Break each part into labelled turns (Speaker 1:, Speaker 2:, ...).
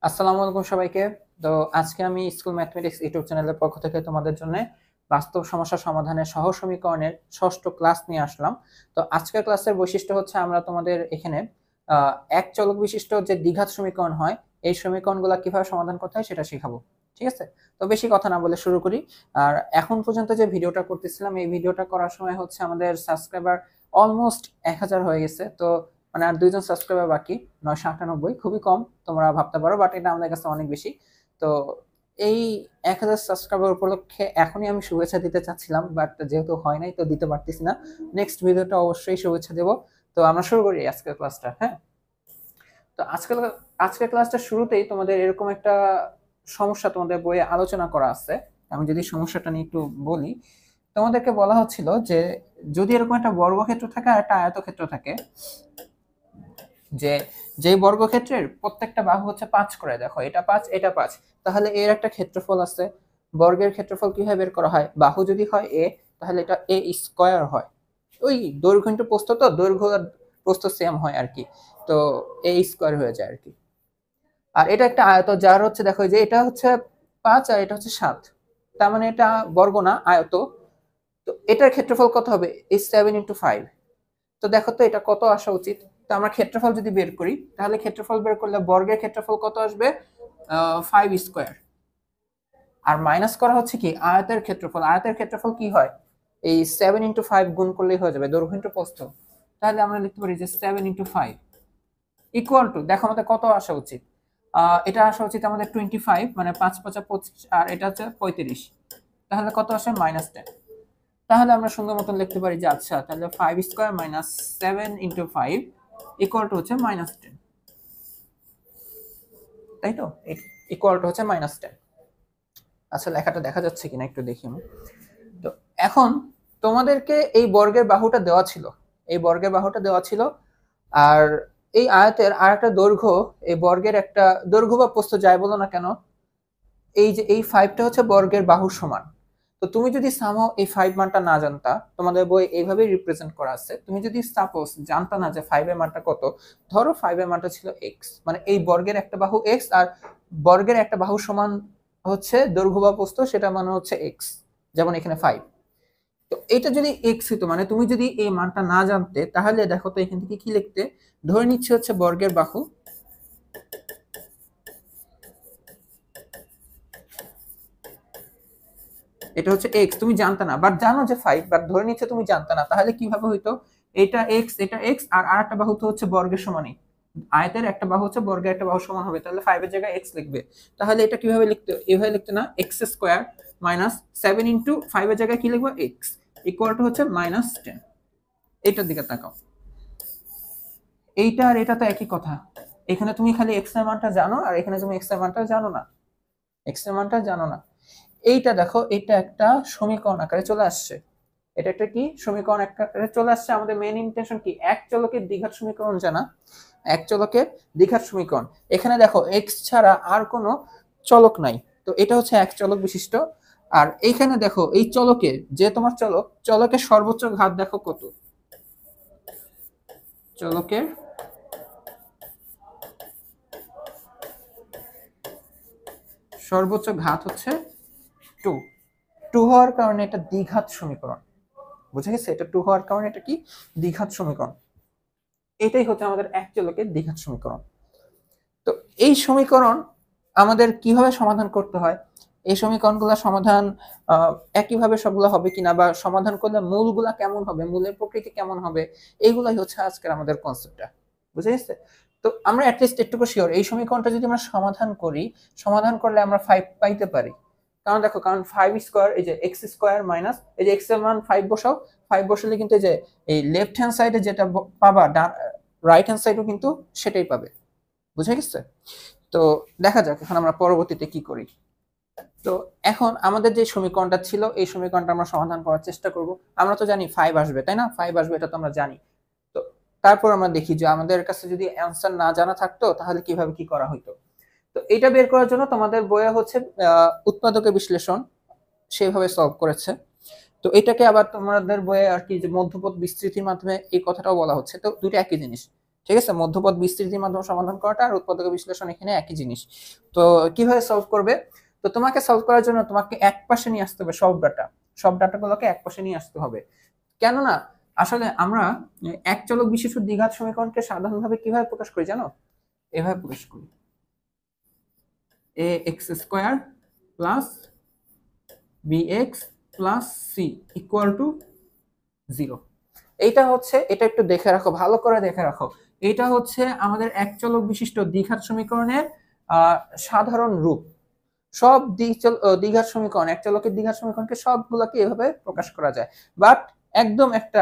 Speaker 1: আসসালামু আলাইকুম সবাইকে। তো আজকে আমি স্কুল ম্যাথমেটিক্স ইউটিউব চ্যানেলের পক্ষ থেকে তোমাদের জন্য বাস্তব সমস্যা সমাধানের সহজ সমীকরণের ষষ্ঠ ক্লাস নিয়ে আসলাম। তো আজকের ক্লাসের বৈশিষ্ট্য হচ্ছে আমরা তোমাদের এখানে এক চলক বিশিষ্ট যে দ্বিঘাত সমীকরণ হয় এই সমীকরণগুলো কিভাবে সমাধান করতে হয় সেটা শেখাবো। ঠিক আছে? তো বেশি কথা না বলে শুরু করি। আর এখন পর্যন্ত যে ভিডিওটা করতেছিলাম এই ভিডিওটা করার সময় হচ্ছে আমাদের সাবস্ক্রাইবার অলমোস্ট 1000 হয়ে গেছে। তো মানে আর 2 জন সাবস্ক্রাইবার বাকি, 998, খুবই কম তোমরা ভাবতে পারো, বাট এটা আমাদের কাছে অনেক বেশি। তো এই 1000 সাবস্ক্রাইবার উপলক্ষে এখনই আমি শুভেচ্ছা দিতে চাচ্ছিলাম, বাট যেহেতু হয় নাই তো দিতে পারতেছি না। নেক্সট ভিডিওটা অবশ্যই শুভেচ্ছা দেব। তো আমরা শুরু করি আজকের ক্লাসটা। হ্যাঁ, তো আজকের ক্লাসটা শুরুতেই তোমাদের এরকম একটা সমস্যা তোমাদের বইয়ে আলোচনা করা আছে। আমি যদি সমস্যাটা নিয়ে একটু বলি, তোমাদেরকে বলা হচ্ছিল যে যদি এরকম একটা বর্গক্ষেত্র থাকে আর একটা আয়তক্ষেত্র থাকে, যে যেই বর্গক্ষেত্রের প্রত্যেকটা বাহু হচ্ছে 5 করে, দেখো এটা 5 এটা 5, তাহলে এর একটা ক্ষেত্রফল আছে। বর্গের ক্ষেত্রফল কিভাবে বের করা হয়? বাহু যদি হয় a, তাহলে এটা a স্কয়ার হয়। ওই দৈর্ঘ্য ইনটু প্রস্থ, তো দৈর্ঘ্য আর প্রস্থ সেম হয় আর কি, তো a স্কয়ার হয়ে যায় আর কি। আর এটা একটা আয়ত যার হচ্ছে, দেখো যে এটা হচ্ছে 5 আর এটা হচ্ছে 7, তার মানে এটা বর্গ না, আয়ত। তো এটার ক্ষেত্রফল কত হবে? এই 7 × 5। তো দেখো তো এটা কত আসা উচিত। তো আমরা ক্ষেত্রফল যদি বের করি, তাহলে ক্ষেত্রফল বের করলে বর্গের ক্ষেত্রফল কত আসবে? 5 স্কয়ার। আর মাইনাস করা হচ্ছে কি আয়তের ক্ষেত্রফল। আয়তের ক্ষেত্রফল কি হয়? এই 7 × 5 গুণ করলেই হয়ে যাবে, দৈর্ঘ্য ইনটু প্রস্থ। তাহলে আমরা লিখতে পারি যে 7 × 5 ইকুয়াল টু, দেখো আমাদের কত আসা উচিত। এটা আসা উচিত আমাদের 25, মানে 5 5 25, আর এটা হচ্ছে 35। তাহলে কত আসে? -10। তাহলে আমরা সুন্দর মতন লিখতে পারি যে আচ্ছা, তাহলে 5 স্কয়ার মাইনাস 7 × 5 ইকুয়াল টু হচ্ছে -10, তাই তো? ইকুয়াল টু হচ্ছে -10। আচ্ছা, লেখাটা দেখা যাচ্ছে কিনা একটু দেখি আমি। তো এখন তোমাদেরকে এই বর্গের বাহুটা দেওয়া ছিল, এই বর্গের বাহুটা দেওয়া ছিল, আর এই আয়তের আর একটা দৈর্ঘ্য, এই বর্গের একটা দৈর্ঘ্য বা প্রস্থ যাই বলো না কেন, এই যে এই 5টা হচ্ছে বর্গের বাহুর সমান। তো তুমি যদি সামহাও এই 5 মানটা না জানতা, তোমাদের বই এইভাবেই রিপ্রেজেন্ট করা আছে, তুমি যদি সাপোজ জানতা না যে 5 এর মানটা কত, ধরো 5 এর মানটা ছিল x, মানে এই বর্গের একটা বাহু x আর বর্গের একটা বাহু সমান হচ্ছে দৈর্ঘ্য বা প্রস্থ, সেটা মানে হচ্ছে x, যেমন এখানে 5। তো এটা যদি x হতো, মানে তুমি যদি এই মানটা না জানতে, তাহলে দেখো তো এখান থেকে কি লিখতে, ধরে নিচ্ছে হচ্ছে বর্গের বাহু, এটা হচ্ছে x, তুমি জানতা না, বাট জানো যে 5, বাট ধরে নিচ্ছে তুমি জানতা না, তাহলে কিভাবে হইতো? এটা x, এটা x, আর আরেকটা বাহু তো হচ্ছে বর্গের সমানই। আয়তের একটা বাহু হচ্ছে বর্গের একটা বাহু সমান হবে, তাহলে 5 এর জায়গায় x লিখবে। তাহলে এটা কিভাবে লিখতে? এভাবে লিখতে না, x স্কয়ার মাইনাস 7 × 5 এর জায়গায় কি লিখবো? x ইকুয়াল টু হচ্ছে -10। এটার দিকে তাকাও, এইটা আর এটা তো একই কথা। এখানে তুমি খালি x এর মানটা জানো, আর এখানে তুমি x এর মানটা জানো না, x এর মানটা জানো না। এইটা দেখো, এটা একটা সমীকরণ আকারে চলে আসছে। এটা একটা কি সমীকরণ আকারে চলে আসছে। আমাদের মেইন ইন্টেনশন কি? এক চলকের দ্বিঘাত সমীকরণ জানা, এক চলকের দ্বিঘাত সমীকরণ। এখানে দেখো x ছাড়া আর কোনো চলক নাই, তো এটা হচ্ছে এক চলক বিশিষ্ট। আর এইখানে দেখো এই চলকের, যে তোমার চলক, চলকের সর্বোচ্চ ঘাত দেখো কত, চলকের সর্বোচ্চ ঘাত হচ্ছে 2। 2 হওয়ার কারণে এটা দ্বিঘাত সমীকরণ। বুঝে গেছে? এটা 2 হওয়ার কারণে এটা কি দ্বিঘাত সমীকরণ। এটাই হচ্ছে আমাদের এক চলকের দ্বিঘাত সমীকরণ। তো এই সমীকরণ আমাদের কিভাবে সমাধান করতে হয়, এই সমীকরণগুলো সমাধান একইভাবে সবগুলো হবে কিনা, বা সমাধান করলে মূলগুলা কেমন হবে, মূলের প্রকৃতি কেমন হবে, এইগুলাই হচ্ছে আজকের আমাদের কনসেপ্টটা। বুঝে গেছে? তো আমরা অ্যাটলিস্ট একটুকু শিওর, এই সমীকরণটা যদি আমরা সমাধান করি, সমাধান করলে আমরা 5 পাইতে পারি। কারণ দেখো, কারণ 5 স্কয়ার, এই যে x স্কয়ার মাইনাস, এই যে x এর মান 5 বসাও, 5 বসালে কিন্তু এই যে এই লেফট হ্যান্ড সাইডে যেটা পাবা, রাইট হ্যান্ড সাইডও কিন্তু সেটাই পাবে। বুঝে গেছে? তো দেখা যাক এখন আমরা পরবর্তীতে কি করি। তো এখন আমাদের যে সমীকরণটা ছিল, এই সমীকরণটা আমরা সমাধান করার চেষ্টা করব। আমরা তো জানি 5 আসবে, তাই না? 5 আসবে, এটা তো আমরা জানি। তো তারপর আমরা দেখি যে আমাদের কাছে যদি অ্যানসার না জানা থাকতো, তাহলে কিভাবে কি করা হইতো। তো এটা বের করার জন্য তোমাদের বইয়ে হচ্ছে উৎপাদকের বিশ্লেষণ সেভাবে সলভ করেছে। তো এটাকে আবার তোমাদের বইয়ে আর কি যে মধ্যপদ বিস্তৃতির মাধ্যমে এই কথাটাও বলা হচ্ছে। তো দুটো একই জিনিস, ঠিক আছে, মধ্যপদ বিস্তৃতির মাধ্যমে সমাধান করাটা আর উৎপাদক বিশ্লেষণ এখানে একই জিনিস। তো কিভাবে সলভ করবে? তো তোমাকে সলভ করার জন্য তোমাকে এক পাশে নিয়ে আসতে হবে সব ডাটাগুলোকে এক পাশে নিয়ে আসতে হবে। কেননা আসলে আমরা এক চলক বিশিষ্ট দ্বিঘাত সমীকরণকে সাধারণভাবে কিভাবে প্রকাশ করি জানো? এভাবে প্রকাশ করি, ax² plus bx plus c equal to 0। এইটা হচ্ছে, এটা একটু দেখে রাখো, ভালো করে দেখে রাখো, এটা হচ্ছে আমাদের এক চলক বিশিষ্ট দ্বিঘাত সমীকরণের সাধারণ রূপ। সব দ্বিঘাত সমীকরণ, এক চলকের দ্বিঘাত সমীকরণকে সবগুলোকে এভাবে প্রকাশ করা যায়। বাট একদম একটা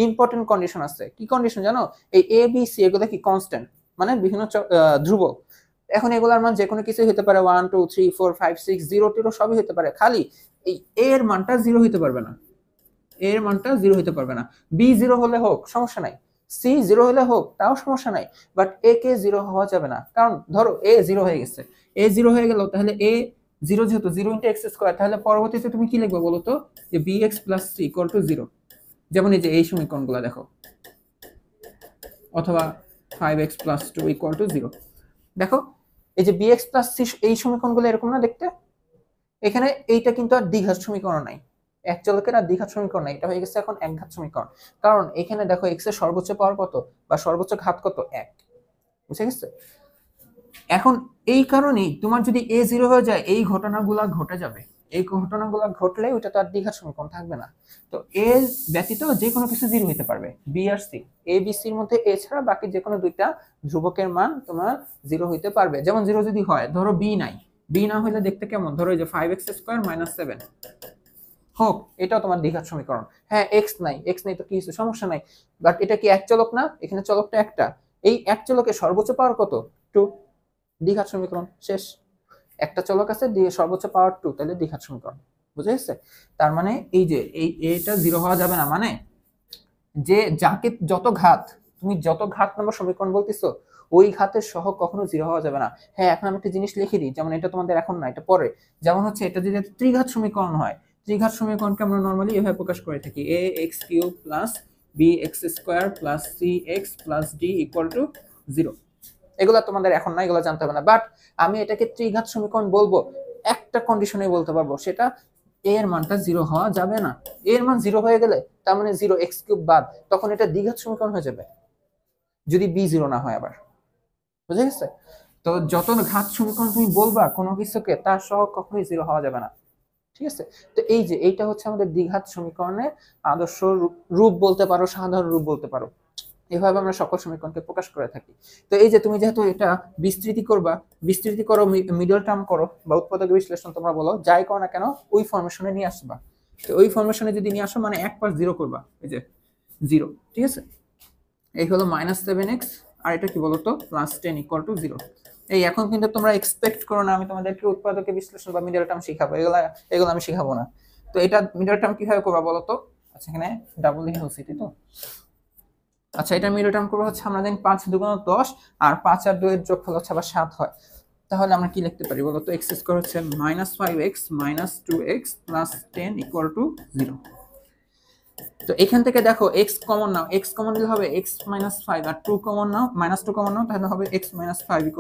Speaker 1: ইম্পর্টেন্ট কন্ডিশন আছে। কি কন্ডিশন জানো? এই এ বি সি এগুলো কি কনস্ট্যান্ট, মানে বিভিন্ন ধ্রুবক। এখন এগুলোর মান যে কোনো কিছু হতে পারে, 1 2 3 4 5 6 0 0 সবই হতে পারে, খালি এই এ এর মানটা 0 হতে পারবে না, এর মানটা 0 হতে পারবে না। বি 0 হলে হোক সমস্যা নাই, সি 0 হলে হোক তাও সমস্যা নাই, বাট এ কে 0 হওয়া যাবে না। কারণ ধরো এ 0 হয়ে গেছে, এ 0 হয়ে গেল, তাহলে এ 0 যেহেতু 0 × x², তাহলে পরবর্তীতে তুমি কি লিখবে বলো তো? যে bx + c = 0। যেমন এই যে এই সমীকরণগুলো দেখো, অথবা 5x + 2 = 0। দেখো এই যে bx + c এই সমীকরণগুলো এরকম না দেখতে? এখানে এইটা কিন্তু আর দ্বিঘাত সমীকরণ নাই, এক চলকের আর দ্বিঘাত সমীকরণ নাই, এটা হয়ে গেছে এখন একঘাত সমীকরণ। কারণ এখানে দেখো x এর সর্বোচ্চ পাওয়ার কত বা সর্বোচ্চ ঘাত কত? 1। বুঝে গেছে? এখন এই কারণেই তোমার যদি a 0 হয়ে যায়, এই ঘটনাগুলো ঘটে যাবে, এই ঘটনাগুলো ঘটলে ওইটা তো আর দ্বিঘাত সমীকরণ থাকবে না। তো a ব্যতীত যে কোনো কিছু 0 হতে পারবে, b R c, a b c এর মধ্যে a ছাড়া বাকি যে কোনো দুইটা ধ্রুবকের মান তোমার 0 হইতে পারবে। যেমন 0 যদি হয়, ধরো b নাই, b না হলে দেখতে কেমন? ধরো এই যে 5x² - 7 হোক, এটাও তোমার দ্বিঘাত সমীকরণ। হ্যাঁ x নাই তো কি কিছু সমস্যা নাই, বাট এটা কি এক চলক না? এখানে চলকটা একটা, এই এক চলকের সর্বোচ্চ পাওয়ার কত? 2। দ্বিঘাত সমীকরণ শেষ। একটা চলক আছে দিয়ে সর্বোচ্চ পাওয়ার 2, তাহলে দ্বিঘাত সমীকরণ। বুঝে গেছে? তার মানে এই যে এটা 0 হওয়া যাবে না, মানে যে যাকে যত ঘাত, তুমি যত ঘাত নম্বর সমীকরণ বলতেছো, ওই ঘাতের সহগ কখনো 0 হওয়া যাবে না। হ্যাঁ, এখন আমি একটা জিনিস লিখে দিই, যেমন এটা তোমাদের এখন না, এটা পরে। যেমন হচ্ছে এটা যদি ত্রিঘাত সমীকরণ হয়, ত্রিঘাত সমীকরণকে আমরা নরমালি এভাবে প্রকাশ করে থাকি, ax³ + bx² + cx + d = 0। এগুলো তোমাদের এখন না, এগুলো জানতে হবে না। বাট আমি এটাকে ত্রিঘাত সমীকরণ বলবো একটা কন্ডিশনে বলতে পারবো, সেটা a এর মানটা 0 হওয়া যাবে না। a এর মান 0 হয়ে গেলে তার মানে 0x³ বাদ, তখন এটা দ্বিঘাত সমীকরণ হয়ে যাবে, যদি b 0 না হয় আবার। বুঝে গেছে? তো যত ঘাত সমীকরণ তুমি বলবা কোনো কিছুকে, তার সহগ কখনোই 0 হওয়া যাবে না। ঠিক আছে? তো এই যে এইটা হচ্ছে আমাদের দ্বিঘাত সমীকরণের আদর্শ রূপ বলতে পারো, সাধারণ রূপ বলতে পারো। এভাবে আমরা সকল সমীকরণকে প্রকাশ করে থাকি। তো এই যে তুমি যেহেতু এটা বিস্তৃতি করো, মিডল টার্ম করো বা উৎপাদক বিশ্লেষণ তোমরা বলো, যাই করো না কেন ওই ফরমেশনে নিয়ে আসবা। তো ওই ফরমেশনে যদি নিয়ে আসো, মানে এক পাশ 0 করবা, এই যে 0। ঠিক আছে? এই হলো -7x, আর এটা কি বলতো? +10 = 0। এই এখন কিন্তু তোমরা এক্সপেক্ট করো না আমি তোমাদেরকে উৎপাদক বিশ্লেষণ বা মিডল টার্ম শিখাবো, এগুলো আমি শিখাবো না। তো এটা মিডল টার্ম কিভাবে করবা বলো তো? আচ্ছা, এখানে ডাবল লিখে তাই তো। আচ্ছা, এটা মিডল টার্ম করবো হচ্ছে, আমরা জানি 5 × 2 = 10, আর 5 আর 2 এর যোগফল হচ্ছে আবার 7 হয়। তাহলে আমরা কি লিখতে পারি বলতো? x² হচ্ছে -5x - 2x + 10 = 0। তো এখান থেকে দেখো x কমন নাও, x কমন নিলে হবে x - 5, আর 2 কমন নাও, -2 কমন নাও, তাহলে হবে x - 5 =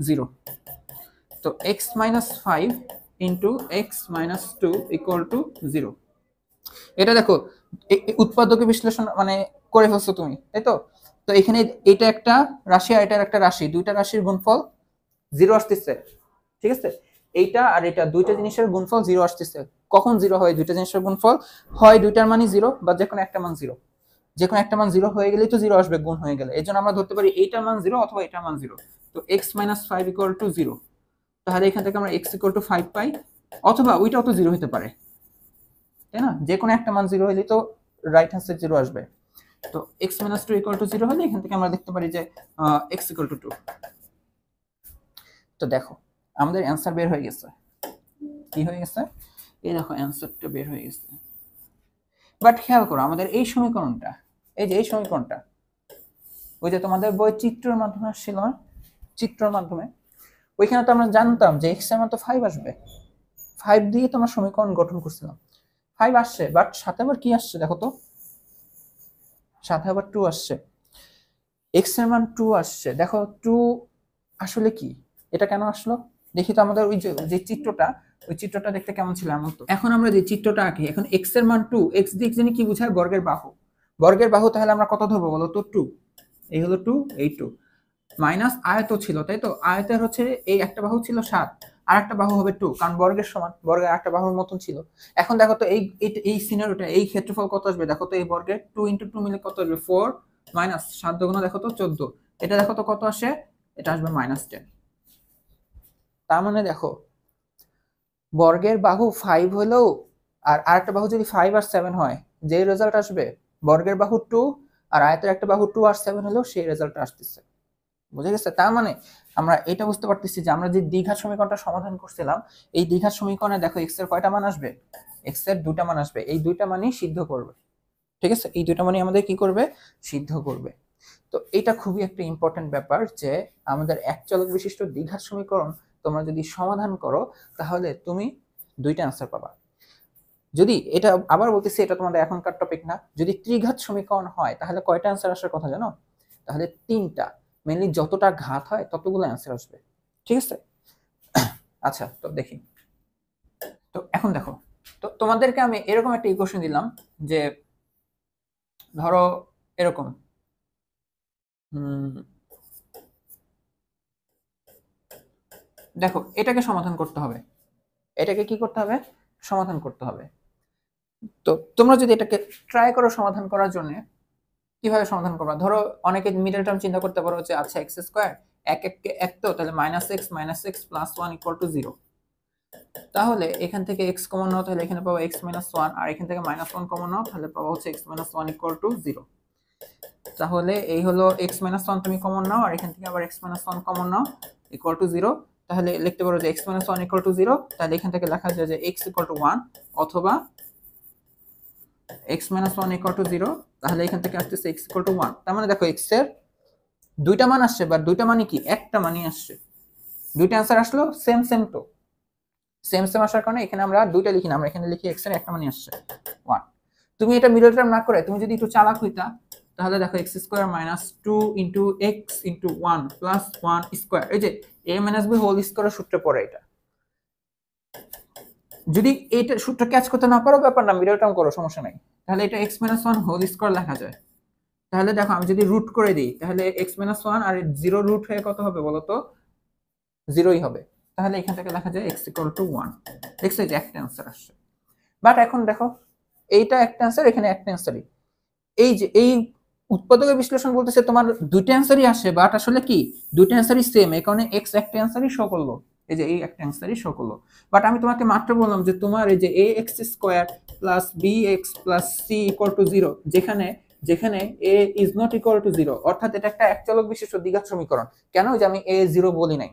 Speaker 1: 0। তো x - 5 × x - 2 = 0। এটা দেখো উৎপাদক বিশ্লেষণ মানে করে ফেলছো তুমি, তাই তো? তো এখানে এটা একটা রাশি আর এটা একটা রাশি, দুইটা রাশির গুণফল 0 আসতেছে। ঠিক আছে? এইটা আর এটা দুইটা জিনিসের গুণফল 0 আসতেছে। কখন 0 হয় দুইটা জিনিসের গুণফল? হয় দুইটার মানই 0 বা যে কোনো একটা মান 0। যে কোনো একটা মান 0 হয়ে গেলেই তো 0 আসবে, গুণ হয়ে গেলে। এজন্য আমরা ধরতে পারি এইটার মান 0 অথবা এটার মান 0। তো x - 5 = 0। তাহলে এখান থেকে আমরা x = 5 পাই, অথবা ওইটাও তো 0 হতে পারে, তাই না? যে কোনো একটা মান 0 হলেই তো রাইট হ্যান্ড সাইড 0 আসবে। তো x - 2 = 0 হলে এখান থেকে আমরা দেখতে পারি যে x = 2। তো দেখো আমাদের অ্যান্সার বের হয়ে গেছে। কি হয়ে গেছে? এই দেখো অ্যান্সারটা বের হয়ে গেছে। বাট খেয়াল করো আমাদের এই সমীকরণটা, এই যে এই সমীকরণটা, ওই যে তোমাদের বই চিত্রের মাধ্যমে আসছিল না, চিত্রের মাধ্যমে, ওইখানে তো আমরা জানতাম যে x এর মান তো 5 আসবে, 5 দিয়ে তো আমরা সমীকরণ গঠন করছিলাম। 5 আসছে, বাট সাথে আবার কি আসছে দেখো তো? সাথে আবার 2 আসছে। এক্স এর মান 2 আসছে, দেখো 2 আসলে কি, এটা কেন আসলো দেখি তো। আমাদের ওই যে চিত্রটা, ওই চিত্রটা দেখতে কেমন ছিল এমন তো। এখন আমরা যে চিত্রটা আঁকি, এখন এক্স এর মান 2, এক্স দিয়ে জানি কি বোঝায়, বর্গের বাহু। বর্গের বাহু তাহলে আমরা কত ধরবো বলো তো, 2। এই হলো 2, এই 2 মাইনাস আয়ত ছিল, তাই তো। আয়তের হচ্ছে এই একটা বাহু ছিল 7, আর একটা বাহু হবে 2, কারণ বর্গের সমান, বর্গের একটা বাহুর মতন ছিল। এখন দেখো তো এই সিনারিওটা, এই ক্ষেত্রফল কত আসবে দেখো তো, এই বর্গের 2 × 2 মিলে কত আসবে, 4 মাইনাস 7 দুগুণ দেখো তো 14, এটা দেখো তো কত আসে, এটা আসবে -10। তার মানে দেখো বর্গের বাহু 5 হলেও আর আরেকটা বাহু যদি 5 আর 7 হয়, যে রেজাল্ট আসবে, বর্গের বাহু 2 আর আয়তের একটা বাহু 2 আর 7 হলেও সেই রেজাল্ট আসতেছে। বুঝে গেছে? তার মানে আমরা এটা বুঝতে পারতেছি যে আমরা যে দ্বিঘাত সমীকরণটা সমাধান করছিলাম, এই দ্বিঘাত সমীকরণে দেখো এক্স এর কয়টা মান আসবে, এক্স এর দুইটা মান আসবে, এই দুইটা মানই সিদ্ধ করবে। ঠিক আছে, এই দুইটা মানই আমাদের কি করবে, সিদ্ধ করবে। তো এটা খুবই একটা ইম্পর্টেন্ট ব্যাপার যে আমাদের এক চলক বিশিষ্ট দ্বিঘাত সমীকরণ তোমরা যদি সমাধান করো তাহলে তুমি দুইটা অ্যান্সার পাবা। যদি এটা আবার বলতেছি, এটা তোমাদের এখনকার টপিক না, যদি ত্রিঘাত সমীকরণ হয় তাহলে কয়টা অ্যান্সার আসার কথা জানো, তাহলে তিনটা। মেনলি যতটা ঘাত হয় ততগুলো অ্যান্সার আসবে। ঠিক আছে, আচ্ছা তো দেখি। তো এখন দেখো, তো তোমাদেরকে আমি এরকম একটা ইকুয়েশন দিলাম যে ধরো এরকম, দেখো এটাকে সমাধান করতে হবে, এটাকে কি করতে হবে, সমাধান করতে হবে। তো তোমরা যদি এটাকে ট্রাই করো সমাধান করার জন্য, কিভাবে সমাধান করবা, ধরো অনেকে মিডল টার্ম চিন্তা করতে পারো যে আচ্ছা এক্স স্কোয়ার এক এককে এক, তো তাহলে -x প্লাস 1 = 0। তাহলে এখান থেকে x কমন নাও, তাহলে এখানে পাবো x - 1, আর এখান থেকে -1 কমন নাও, তাহলে পাবো হচ্ছে x - 1 = 0। তাহলে এই হলো x - 1 তুমি কমন নাও, আর এখান থেকে আবার x - 1 কমন নাও = 0। তাহলে লিখতে পারো যে x - 1 = 0, তাহলে এখান থেকে লেখা যায় যে x = 1 অথবা x - 1 = 0, তাহলে এখান থেকে আসছে x = 1। তার মানে দেখো x এর দুইটা মান আসছে, বা দুইটা মানে কি, একটা মানই আসছে। দুইটা অ্যান্সার আসলো সেম সেম, তো সেম সেম আসার কারণে এখানে আমরা দুইটা লিখি না, আমরা এখানে লিখি x এর একটা মানই আসছে 1। তুমি এটা মিডল টার্ম না করে তুমি যদি একটু চালাক হইতা, তাহলে দেখো x square minus 2 into x into 1 plus 1 square, এই যে a মাইনাস b হোল স্কয়ারের সূত্রে পড়ে এটা। যদি এটা সূত্র ক্যাচ করতে না পারো ব্যাপার না, মিডল টার্ম করো, সমস্যা নাই। তাহলে এটা x - 1 হোল স্কয়ার লেখা যায়। তাহলে দেখো আমি যদি রুট করে দিই, তাহলে x - 1 আর 0 রুট হয়ে কত হবে বলো তো, 0ই হবে। তাহলে এখান থেকে লেখা যায় x = 1। দেখছো যে একটা অ্যান্সার আসছে। বাট এখন দেখো এইটা একটা অ্যান্সার, এখানে একটা অ্যান্সারই, এই যে এই উৎপাদকের বিশ্লেষণ বলতেছে তোমার দুইটা অ্যান্সারই আসে, বাট আসলে কি দুইটা অ্যান্সারই সেম, এই কারণে x একটা অ্যান্সারই শো করলো, এই যে এই একটা অ্যান্সারই শো করলো। বাট আমি তোমাকে মাত্র বললাম যে তোমার এই যে ax square plus bx plus c = 0, যেখানে যেখানে a is not equal to 0, অর্থাৎ এটা একটা একচলক বিশিষ্ট দ্বিঘাত সমীকরণ। কেন যে আমি a 0 বলি নাই,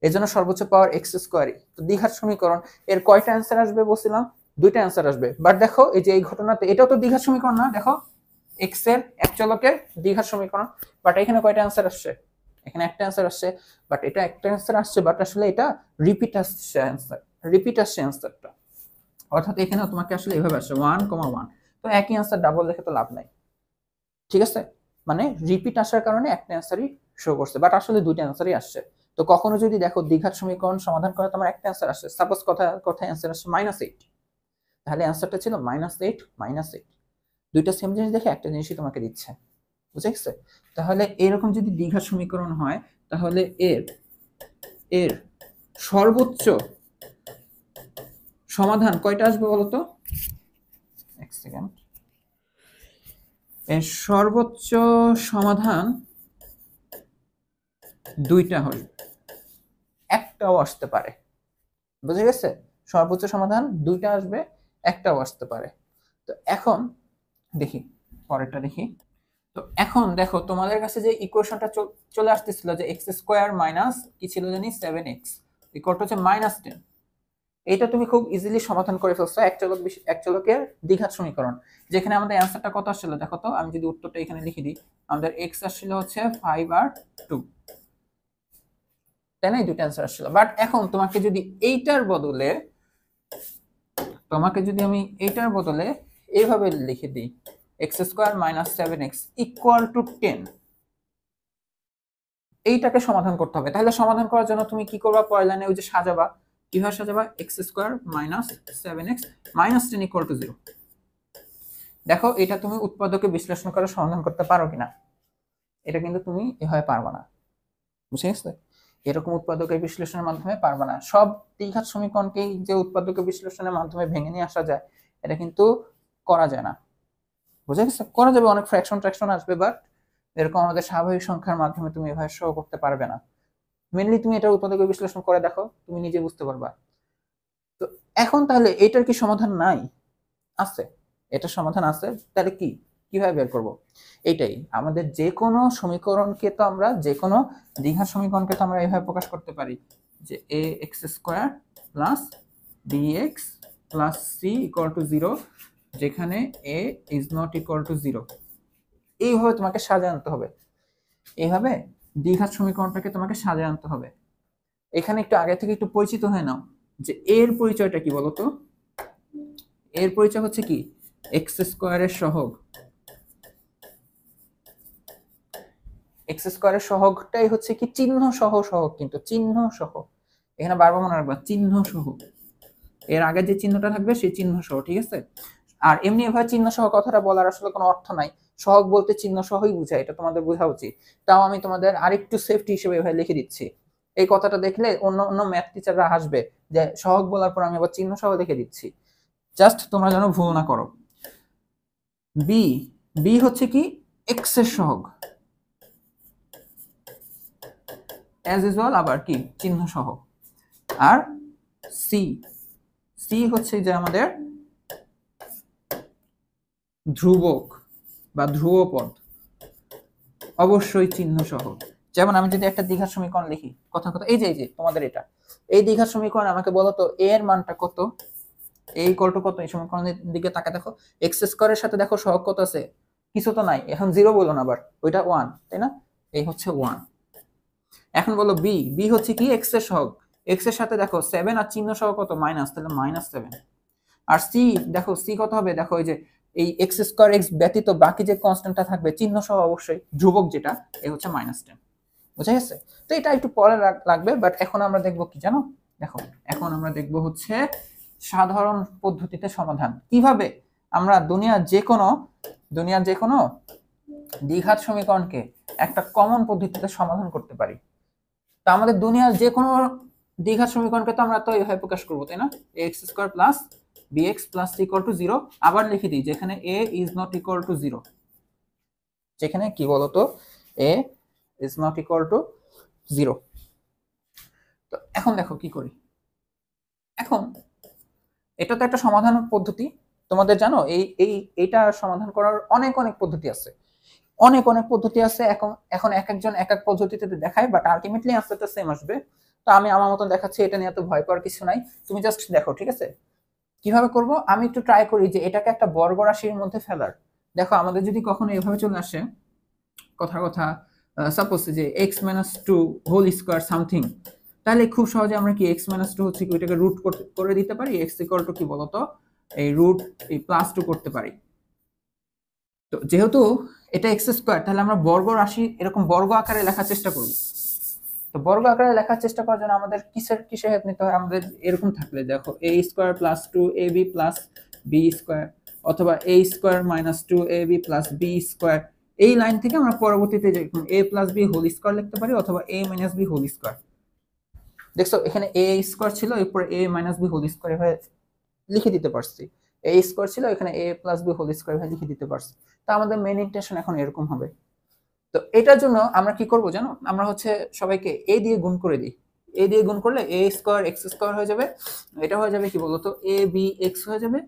Speaker 1: এজন্য সর্বোচ্চ পাওয়ার এক্স স্কোয়ারই। তো দ্বিঘাত সমীকরণ এর কয়টা অ্যান্সার আসবে বলছিলাম, দুইটা অ্যান্সার আসবে। বাট দেখো এই যে এই ঘটনাতে এটাও তো দ্বিঘাত সমীকরণ না, দেখো এক্স এর এক চলকের দ্বিঘাত সমীকরণ, বাট এখানে কয়টা অ্যান্সার আসছে, এখানে একটা অ্যান্সার আসছে। বাট এটা একটা অ্যান্সার আসছে, বাট আসলে এটা রিপিট আসছে অ্যান্সার, রিপিট আসছে অ্যান্সারটা, অর্থাৎ এখানেও তোমাকে আসলে এভাবে আসছে 1,1। তো একই অ্যান্সার ডাবল দেখে তো লাভ নাই। ঠিক আছে, মানে রিপিট আসার কারণে একটা অ্যান্সারই শো করছে, বাট আসলে দুইটা অ্যান্সারই আসছে। তো কখনো যদি দেখো দ্বিঘাত সমীকরণ সমাধান করে তোমার একটা অ্যান্সার আসছে, সাপোজ কথা অ্যান্সার আসছে -8, তাহলে অ্যান্সারটা ছিল -8 -8, দুইটা সেম জিনিস দেখে একটা জিনিসই তোমাকে দিচ্ছে। বুঝে গেছে? তাহলে এরকম যদি দ্বিঘাত সমীকরণ হয়, তাহলে এর এর সর্বোচ্চ সমাধান কয়টা আসবে বলতো, এক সেকেন্ড, এর সর্বোচ্চ সমাধান দুইটা হবে, একটাও আসতে পারে। বুঝে গেছে? সর্বোচ্চ সমাধান দুইটা আসবে, একটাও আসতে পারে। তো এখন দেখি পরেরটা দেখি। তো এখন দেখো তোমাদের কাছে যে ইকুয়েশনটা চলে আসতেছিল যে এক্স স্কোয়ার মাইনাস কি ছিল জানি 7x ইকুয়াল টু হচ্ছে -10, এটা তুমি খুব ইজিলি সমাধান করে ফেলছো এক চলকের দ্বিঘাত সমীকরণ। যেখানে আমাদের অ্যান্সারটা কত আসছিল দেখো তো, আমি যদি উত্তরটা এখানে লিখে দিই, আমাদের x আসছিল হচ্ছে 5 আর 2, তাই না, এই দুটো অ্যান্সার আসছিল। বাট এখন তোমাকে যদি আমি এইটার বদলে এইভাবে লিখে দিই, x square minus 7x equal to 10, এইটাকে সমাধান করতে হবে। তাহলে সমাধান করার জন্য তুমি কি করবা, পরের লাইনে ওই যে সাজাবা, কিভাবে সাজাবা, X square minus 7x minus 10 equal to 0। দেখো এটা তুমি উৎপাদকে বিশ্লেষণ করে সমাধান করতে পারো কিনা, এটা কিন্তু তুমি এভাবে পারবা না, বুঝে গেছে? এরকম উৎপাদকের বিশ্লেষণের মাধ্যমে পারবা না। সব দ্বিঘাত সমীকরণকেই যে উৎপাদকের বিশ্লেষণের মাধ্যমে ভেঙে নিয়ে আসা যায়, এটা কিন্তু করা যায় না, বুঝে গেছে? করা যাবে, অনেক ফ্র্যাকশন ট্র্যাকশন আসবে, বাট এরকম আমাদের স্বাভাবিক সংখ্যার মাধ্যমে তুমি এভাবে শো করতে পারবে না। মেনলি তুমি এটা উৎপাদকের বিশ্লেষণ করে দেখো, তুমি নিজে বুঝতে পারবা। তো এখন তাহলে এটার কি সমাধান নাই? আছে, এটার সমাধান আছে। তাহলে কি, কিভাবে বের করব? এইটাই আমাদের যে কোনো সমীকরণকে তো আমরা, যে কোনো দ্বিঘাত সমীকরণকে তো আমরা এইভাবে প্রকাশ করতে পারি যে a x square plus bx plus c equal to 0, যেখানে a is not equal to 0। এইভাবে তোমাকে সাজিয়ে আনতে হবে, এইভাবে দ্বিঘাত সমীকরণটাকে তোমাকে সাজিয়ে আনতে হবে। এখানে একটু আগে থেকে একটু পরিচিত হয়ে নাও যে এর পরিচয়টা কি বলতো। এর পরিচয় হচ্ছে কি, এক্স স্কোয়ারের সহগ। এক্স স্কোয়ারের সহগটাই হচ্ছে কি চিহ্ন সহ সহগ, কিন্তু চিহ্ন সহ, এখানে বারবার মনে রাখবা চিহ্ন সহ, এর আগে যে চিহ্নটা থাকবে সেই চিহ্ন সহ, ঠিক আছে? আর এমনি এভাবে চিহ্ন সহ কথাটা বলার আসলে কোনো অর্থ নাই, সহগ বলতে চিহ্ন সহই বোঝায়, এটা তোমাদের বোঝা উচিত। তাও আমি তোমাদের আরেকটু সেফটি হিসেবে এভাবে লিখে দিচ্ছি। এই কথাটা দেখলে অন্য অন্য ম্যাথ টিচাররা হাসবে যে সহগ বলার পর আমি আবার চিহ্ন সহ লিখে দিচ্ছি, জাস্ট তোমরা যেন ভুল না করো। বি, বি হচ্ছে কি এক্স এর সহগ, অ্যাজ ইউজুয়াল আবার কি চিহ্ন সহ। আর সি, সি হচ্ছে যে আমাদের ধ্রুবক বা ধ্রুবপদ, অবশ্যই চিহ্ন সহ। যেমন আমি যদি একটা দ্বিঘাত সমীকরণ লিখি, কথা কথা এই যে তোমাদের এটা, এই দ্বিঘাত সমীকরণ আমাকে বলো তো এ এর মানটা কত, এ ইকুয়াল টু কত? এই সমীকরণের দিকে তাকা দেখো, এক্স স্কয়ারের সাথে দেখো সহগ কত আছে, কিছু তো নাই, এখন জিরো বলো না আবার, ওইটা 1, তাই না? এই হচ্ছে 1। এখন বলো বি, বি হচ্ছে কি এক্স এর সহগ, এক্স এর সাথে দেখো 7 আর চিহ্ন সহ কত মাইনাস, তাহলে -7। আর সি দেখো, সি কত হবে, দেখো এই যে এই এক্স স্কয়ার এক্স ব্যতীত বাকি যে কনস্ট্যান্টটা থাকবে চিহ্ন সহ অবশ্যই ধ্রুবক যেটা, এই হচ্ছে -10। বুঝা গেছে? তো এটা একটু পরে লাগবে, বাট এখন আমরা দেখবো কি জানো, দেখো এখন আমরা দেখবো হচ্ছে সাধারণ পদ্ধতিতে সমাধান, কিভাবে আমরা দুনিয়ার যে কোনো দ্বিঘাত সমীকরণকে একটা কমন পদ্ধতিতে সমাধান করতে পারি। তো আমাদের দুনিয়ার যে কোনো দ্বিঘাত সমীকরণকে তো আমরা তো এইভাবে প্রকাশ করবো, তাই না? X square plus B X plus C equal to 0। আবার লিখে দিই যেখানে A is not equal to 0, যেখানে কি বলতো A is not equal to 0। তো এখন দেখো কি করি। এখন এটা তো একটা সমাধান পদ্ধতি, তোমাদের জানো এইটা সমাধান করার অনেক অনেক পদ্ধতি আছে, অনেক অনেক পদ্ধতি আছে। এখন এখন এক একজন এক এক পদ্ধতিতে দেখায়, বাট আলটিমেটলি আনসারটা সেম আসবে। তো আমি আমার মতন দেখাচ্ছি, এটা নিয়ে তো ভয় পাওয়ার কিছু নাই, তুমি জাস্ট দেখো, ঠিক আছে? কিভাবে করব আমি একটু ট্রাই করি যে এটাকে একটা বর্গ রাশির মধ্যে ফেলার। দেখো আমাদের যদি কখনো এভাবে চলে আসে, কথা কথা সাপোজ যে x - 2 হোল স্কয়ার সামথিং, তাহলে খুব সহজে আমরা কি x - 2 হচ্ছে কি ওইটাকে রুট করে দিতে পারি, x ইকুয়াল টু কি বলতো এই রুট এই +2 করতে পারি। তো যেহেতু এটা x স্কয়ার, তাহলে আমরা বর্গ রাশি এরকম বর্গ আকারে লেখার চেষ্টা করব। তো বর্গ আকারে লেখার চেষ্টা করার জন্য আমাদের কিসের হেল্প নিতে হয়, আমাদের এরকম থাকলে দেখো a square plus 2ab plus b square, অথবা a square minus 2ab plus b square. এই লাইন থেকে আমরা পরবর্তীতে a plus b whole square লিখতে পারি, অথবা a minus b whole square. দেখছো এখানে a স্কয়ার ছিল, এরপর a minus b whole square হয়ে লিখে দিতে পারছি, a স্কয়ার ছিল এখানে a plus b whole square হয়ে লিখে দিতে পারছি। তো আমাদের মেইন ইন্টেনশন এখন এরকম হবে। তো এটার জন্য আমরা কি করব জানো, আমরা হচ্ছে সবাইকে a দিয়ে গুণ করে দিই। a দিয়ে গুণ করলে a স্কয়ার x স্কয়ার হয়ে যাবে, এটা হয়ে যাবে কি বলতো a b x হয়ে যাবে,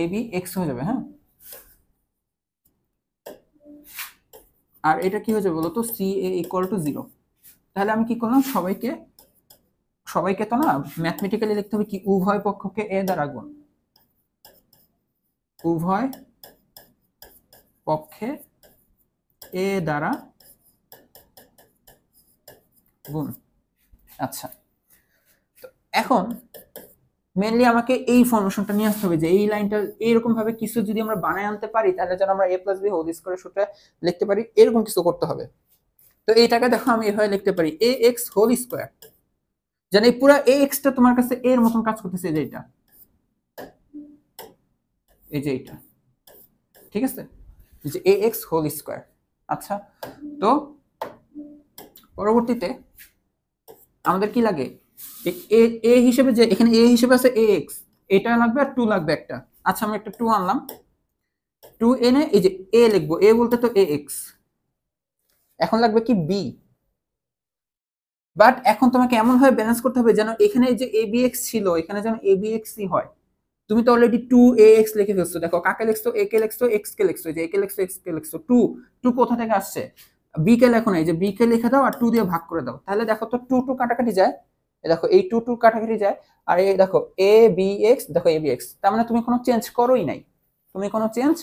Speaker 1: a b x হয়ে যাবে। হ্যাঁ, আর এটা কি হয়ে যাবে বলতো c a ইকুয়াল টু 0। তাহলে আমি কি করলাম, সবাইকে তো না ম্যাথমেটিক্যালি লিখতে হবে কি, উভয় পক্ষকে a দ্বারা গুণ, উভয় পক্ষে a দ্বারা গুণ। আচ্ছা, তো এখন মেইনলি আমাকে এই ফর্মেশনটা নিয়ে আসতে হবে যে এই লাইনটা এইরকম ভাবে কিছু যদি আমরা বানায় আনতে পারি, তাহলে যেন আমরা a প্লাস b হোল স্কয়ারের সূত্রে লিখতে পারি, এরকম কিছু করতে হবে। তো এইটাকে দেখো আমি এভাবে লিখতে পারি ax হোল স্কয়ার, যেন এই পুরো ax টা তোমার কাছে a এর মতন কাজ করতেছে, এই যে এটা, এই যে এটা, ঠিক আছে, এই যে ax হোল স্কয়ার। আচ্ছা, তো পরবর্তীতে আমাদের কি লাগে, এ হিসেবে যে এখানে এ হিসেবে আছে ax, এটা লাগবে আর 2 লাগবে একটা। আচ্ছা আমি একটা 2 আনলাম, 2 এনে এই যে a লিখবো, a বলতে তো ax, এখন লাগবে কি b, বাট এখন তোমাকে এমন ভাবে ব্যালেন্স করতে হবে যেন এখানে যে abx ছিল এখানে যেন abx ই হয়। তুমি তো অলরেডি 2ax লিখে ফেলছো, দেখো কাকে লিখছো, a কে লিখছো, x কে লিখছো, যে a কে লিখছো, x কে লিখছো, 2 কোথা থেকে আসছে, b কে লেখো না, এই যে b কে লিখে দাও আর 2 দিয়ে ভাগ করে দাও, তাহলে দেখো তো 2 কাটাকাটি যায়, এই দেখো এই 2 কাটাকাটি যায়, আর এই দেখো abx, দেখো abx, তার মানে তুমি কোনো চেঞ্জ করোই নাই, তুমি কোনো চেঞ্জ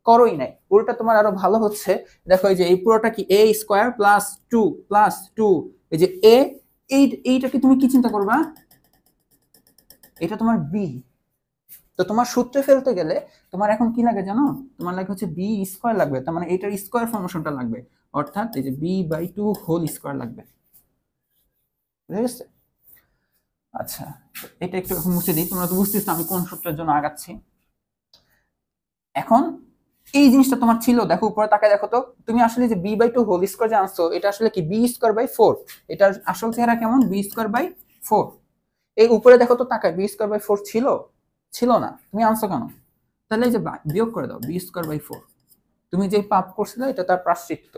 Speaker 1: করোই নাই। উল্টা তোমার আরো ভালো হচ্ছে, দেখো এই যে এই পুরোটা কি a স্কয়ার প্লাস 2 এই যে a, এইটাকে তুমি কি চিন্তা করবা, এটা তোমার b। তো তোমার সূত্রে ফেলতে গেলে তোমার এখন কি লাগে জানো, তোমার লাগে হচ্ছে বি স্কয়ার লাগবে, তার মানে এটার স্কয়ার ফর্মেশনটা লাগবে, অর্থাৎ এই যে b/2 হোল স্কয়ার লাগবে, বুঝে গেছে? আচ্ছা, এটা একটু মুছে দিই, তোমরা তো বুঝতেছো আমি কোন সূত্রের জন্য আগাচ্ছি। এখন এই জিনিসটা তোমার ছিল, দেখো উপরে তাকায় দেখো তো, তুমি আসলে যে b/2 হোল স্কয়ার যে আনছো এটা আসলে কি b²/4, এটার আসল চেহারা কেমন, b²/4। এই উপরে দেখো তো তাকায় b²/4 ছিল, ছিল না, তুমি আনছো কেন, তাহলে এই যে বিয়োগ করে দাও b²/4, তুমি যে পাপ করছিলে এটা তার প্রায়শ্চিত্ত।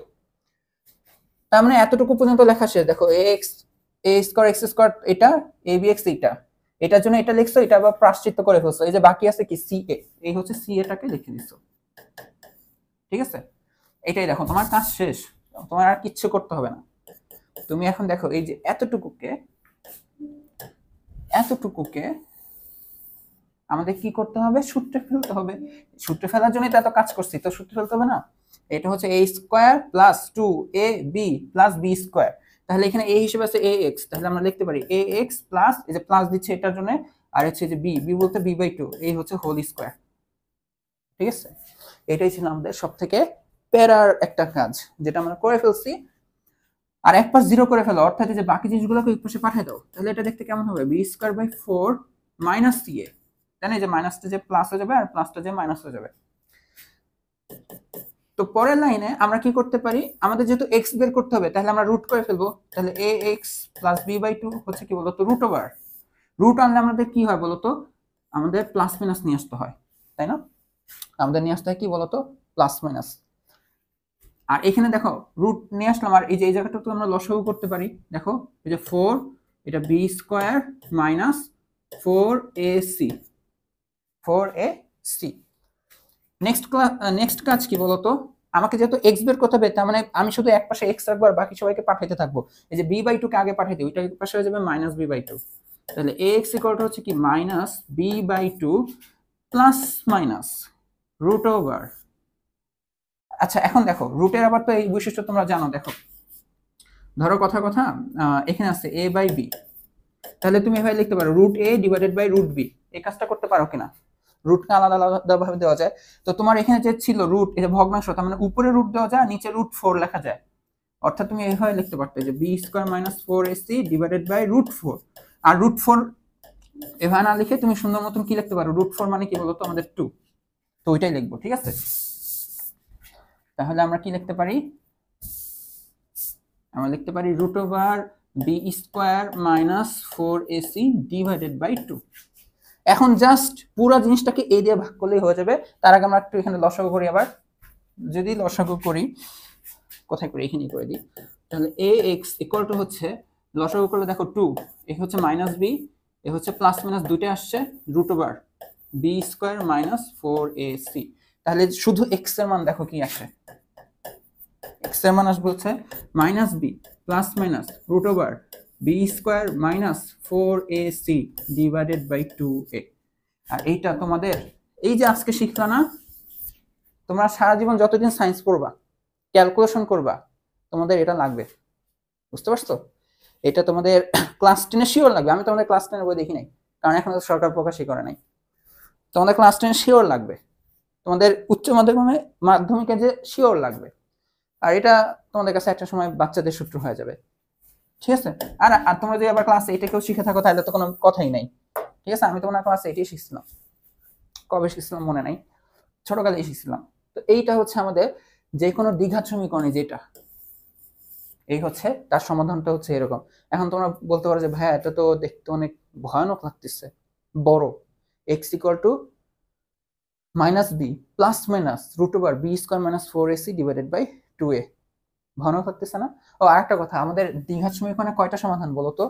Speaker 1: তার মানে এতটুকু পর্যন্ত লেখা শেষ, দেখো ax a²x² এটা, abx এটা, এটার জন্য এটা লিখছো, এটা আবার প্রায়শ্চিত্ত করে ফেলছো, এই যে বাকি আছে কি ca, এই হচ্ছে ca টাকে লিখে দিছো, ঠিক আছে? এটাই দেখো তোমার কাজ শেষ, তোমার আর কিচ্ছু করতে হবে না। তুমি এখন দেখো এই যে এতটুকুকে আমাদের কি করতে হবে, সূত্রে ফেলতে হবে। সূত্রে ফেলার জন্যই তো এত কাজ করছি, তো সূত্রে ফেলতে হবে না। এটা হচ্ছে a square plus 2ab plus b square, তাহলে এখানে a হিসেবে আছে ax, তাহলে আমরা লিখতে পারি ax প্লাস, এই যে প্লাস দিচ্ছে এটার জন্য, আর হচ্ছে যে b বলতে b/2, এই হচ্ছে হোল স্কয়ার, ঠিক আছে? এটাই ছিল আমাদের সবথেকে প্যারার একটা কাজ, যেটা আমরা করে ফেলছি। আর এক পাশ 0 করে ফেলো, অর্থাৎ যে বাকি জিনিসগুলোকে ওই পাশে পাঠিয়ে দাও, তাহলে এটা দেখতে কেমন হবে, b²/4 মাইনাস ca, জানি যে মাইনাসটা যে প্লাস হয়ে যাবে আর প্লাসটা যে মাইনাস হয়ে যাবে। তো পরের লাইনে আমরা কি করতে পারি, আমাদের যেহেতু x বের করতে হবে তাহলে আমরা রুট করে ফেলবো, তাহলে ax প্লাস b/2 হচ্ছে কি বলতো, রুট ওভার, রুট আনলে আমাদের কি হয় বলতো, আমাদের প্লাস মাইনাস নিয়ে আসতে হয়, তাই না? আমাদের নিয়ে আসতে হয় কি বলতো, প্লাস মাইনাস। আর এখানে দেখো রুট নিয়ে আসলাম, আর এই যে এই জায়গাটা তো আমরা লসাগু করতে পারি, দেখো এই যে 4, এটা b² মাইনাস 4ac। নেক্সট কাজ কি বলতো, আমাকে যেহেতু এক্স বের করতে হবে, তার মানে আমি শুধু এক পাশে এক্স রাখবো আর বাকি সবাইকে পাঠাইতে থাকবো, এই যে b/2 কে আগে পাঠাই দিই, ওইটা পাশে হয়ে যাবে মাইনাস b/2, তাহলে ax ইকুয়াল হচ্ছে কি minus b/2 plus minus root over. আচ্ছা এখন দেখো রুটের আবার তো এই বৈশিষ্ট্য তোমরা জানো, দেখো ধরো কথা এখানে আছে a/b, তাহলে তুমি এভাবে লিখতে পারো √a ডিভাইডেড বাই √b, এই কাজটা করতে পারো কিনা, রুটকে আলাদা আলাদা ভাবে দেওয়া যায়। তো তোমার এখানে যে ছিল রুট, এটা ভগ্নাংশ, তার মানে উপরে রুট দেওয়া যায়, নিচে √4 লেখা যায়, অর্থাৎ তুমি এভাবে লিখতে পারতে যে b² minus 4ac divided by √4, আর √4 এভাবে না লিখে তুমি সুন্দর মতন কি লিখতে পারো, √4 মানে কি বলতো আমাদের 2, তো ওইটাই লিখবো, ঠিক আছে? তাহলে আমরা কি লিখতে পারি, আমরা লিখতে পারি √b² minus 4ac divided by 2। এখন জাস্ট পুরো জিনিসটাকে a দিয়ে ভাগ করলেই হয়ে যাবে। তার আগে আমরা একটু এখানে লসাগু করি, আবার যদি লসাগু করি, কোথায় করি, এখানেই করে দিই, তাহলে ax ইকুয়াল টু হচ্ছে, লসাগু করলে দেখো 2, এ হচ্ছে মাইনাস b, এ হচ্ছে প্লাস মাইনাস দুইটা আসছে, √b² মাইনাস 4ac, তাহলে শুধু x এর মান দেখো কি আসে, x এর মান আসবে হচ্ছে minus b plus minus √b² minus 4ac divided by 2a। আর এইটা তোমাদের এই যে আজকে শিখলা না, তোমরা সারা জীবন যতদিন সায়েন্স পড়বা, ক্যালকুলেশন করবা, তোমাদের এটা লাগবে, বুঝতে পারছো? এটা তোমাদের ক্লাস 10-এ শিওর লাগবে। আমি তোমাদের ক্লাস 10-এর বই দেখি নাই, কারণ এখন সরকার প্রকাশই করে নাই। তোমাদের ক্লাস 10 শিওর লাগবে, তোমাদের উচ্চ মাধ্যমিকে যে শিওর লাগবে। আর এটা তোমাদের কাছে একটা সময় বাচ্চাদের সূত্র হয়ে যাবে, ঠিক আছে। আর আর তোমরা যদি আবার ক্লাস 8 কেউ শিখে থাকো তাহলে তো কোনো কথাই নাই, ঠিক আছে। আমি তোমার ক্লাস 8 শিখছিলাম, কবে শিখছিলাম মনে নাই, ছোটকালেই শিখছিলাম। তো এইটা হচ্ছে আমাদের যে কোনো দ্বিঘাত সমীকরণে যেটা, এই হচ্ছে তার সমাধানটা হচ্ছে এরকম। এখন তোমরা বলতে পারো যে ভাইয়া এটা তো দেখতে অনেক ভয়ানক লাগতেছে, বড় X equal to minus B plus minus root over B square minus 4ac divided by 2a, ভয়ানক লাগতেছে না? ও আরেকটা কথা, আমাদের দ্বিঘাত সমীকরণে কয়টা সমাধান বলো তো?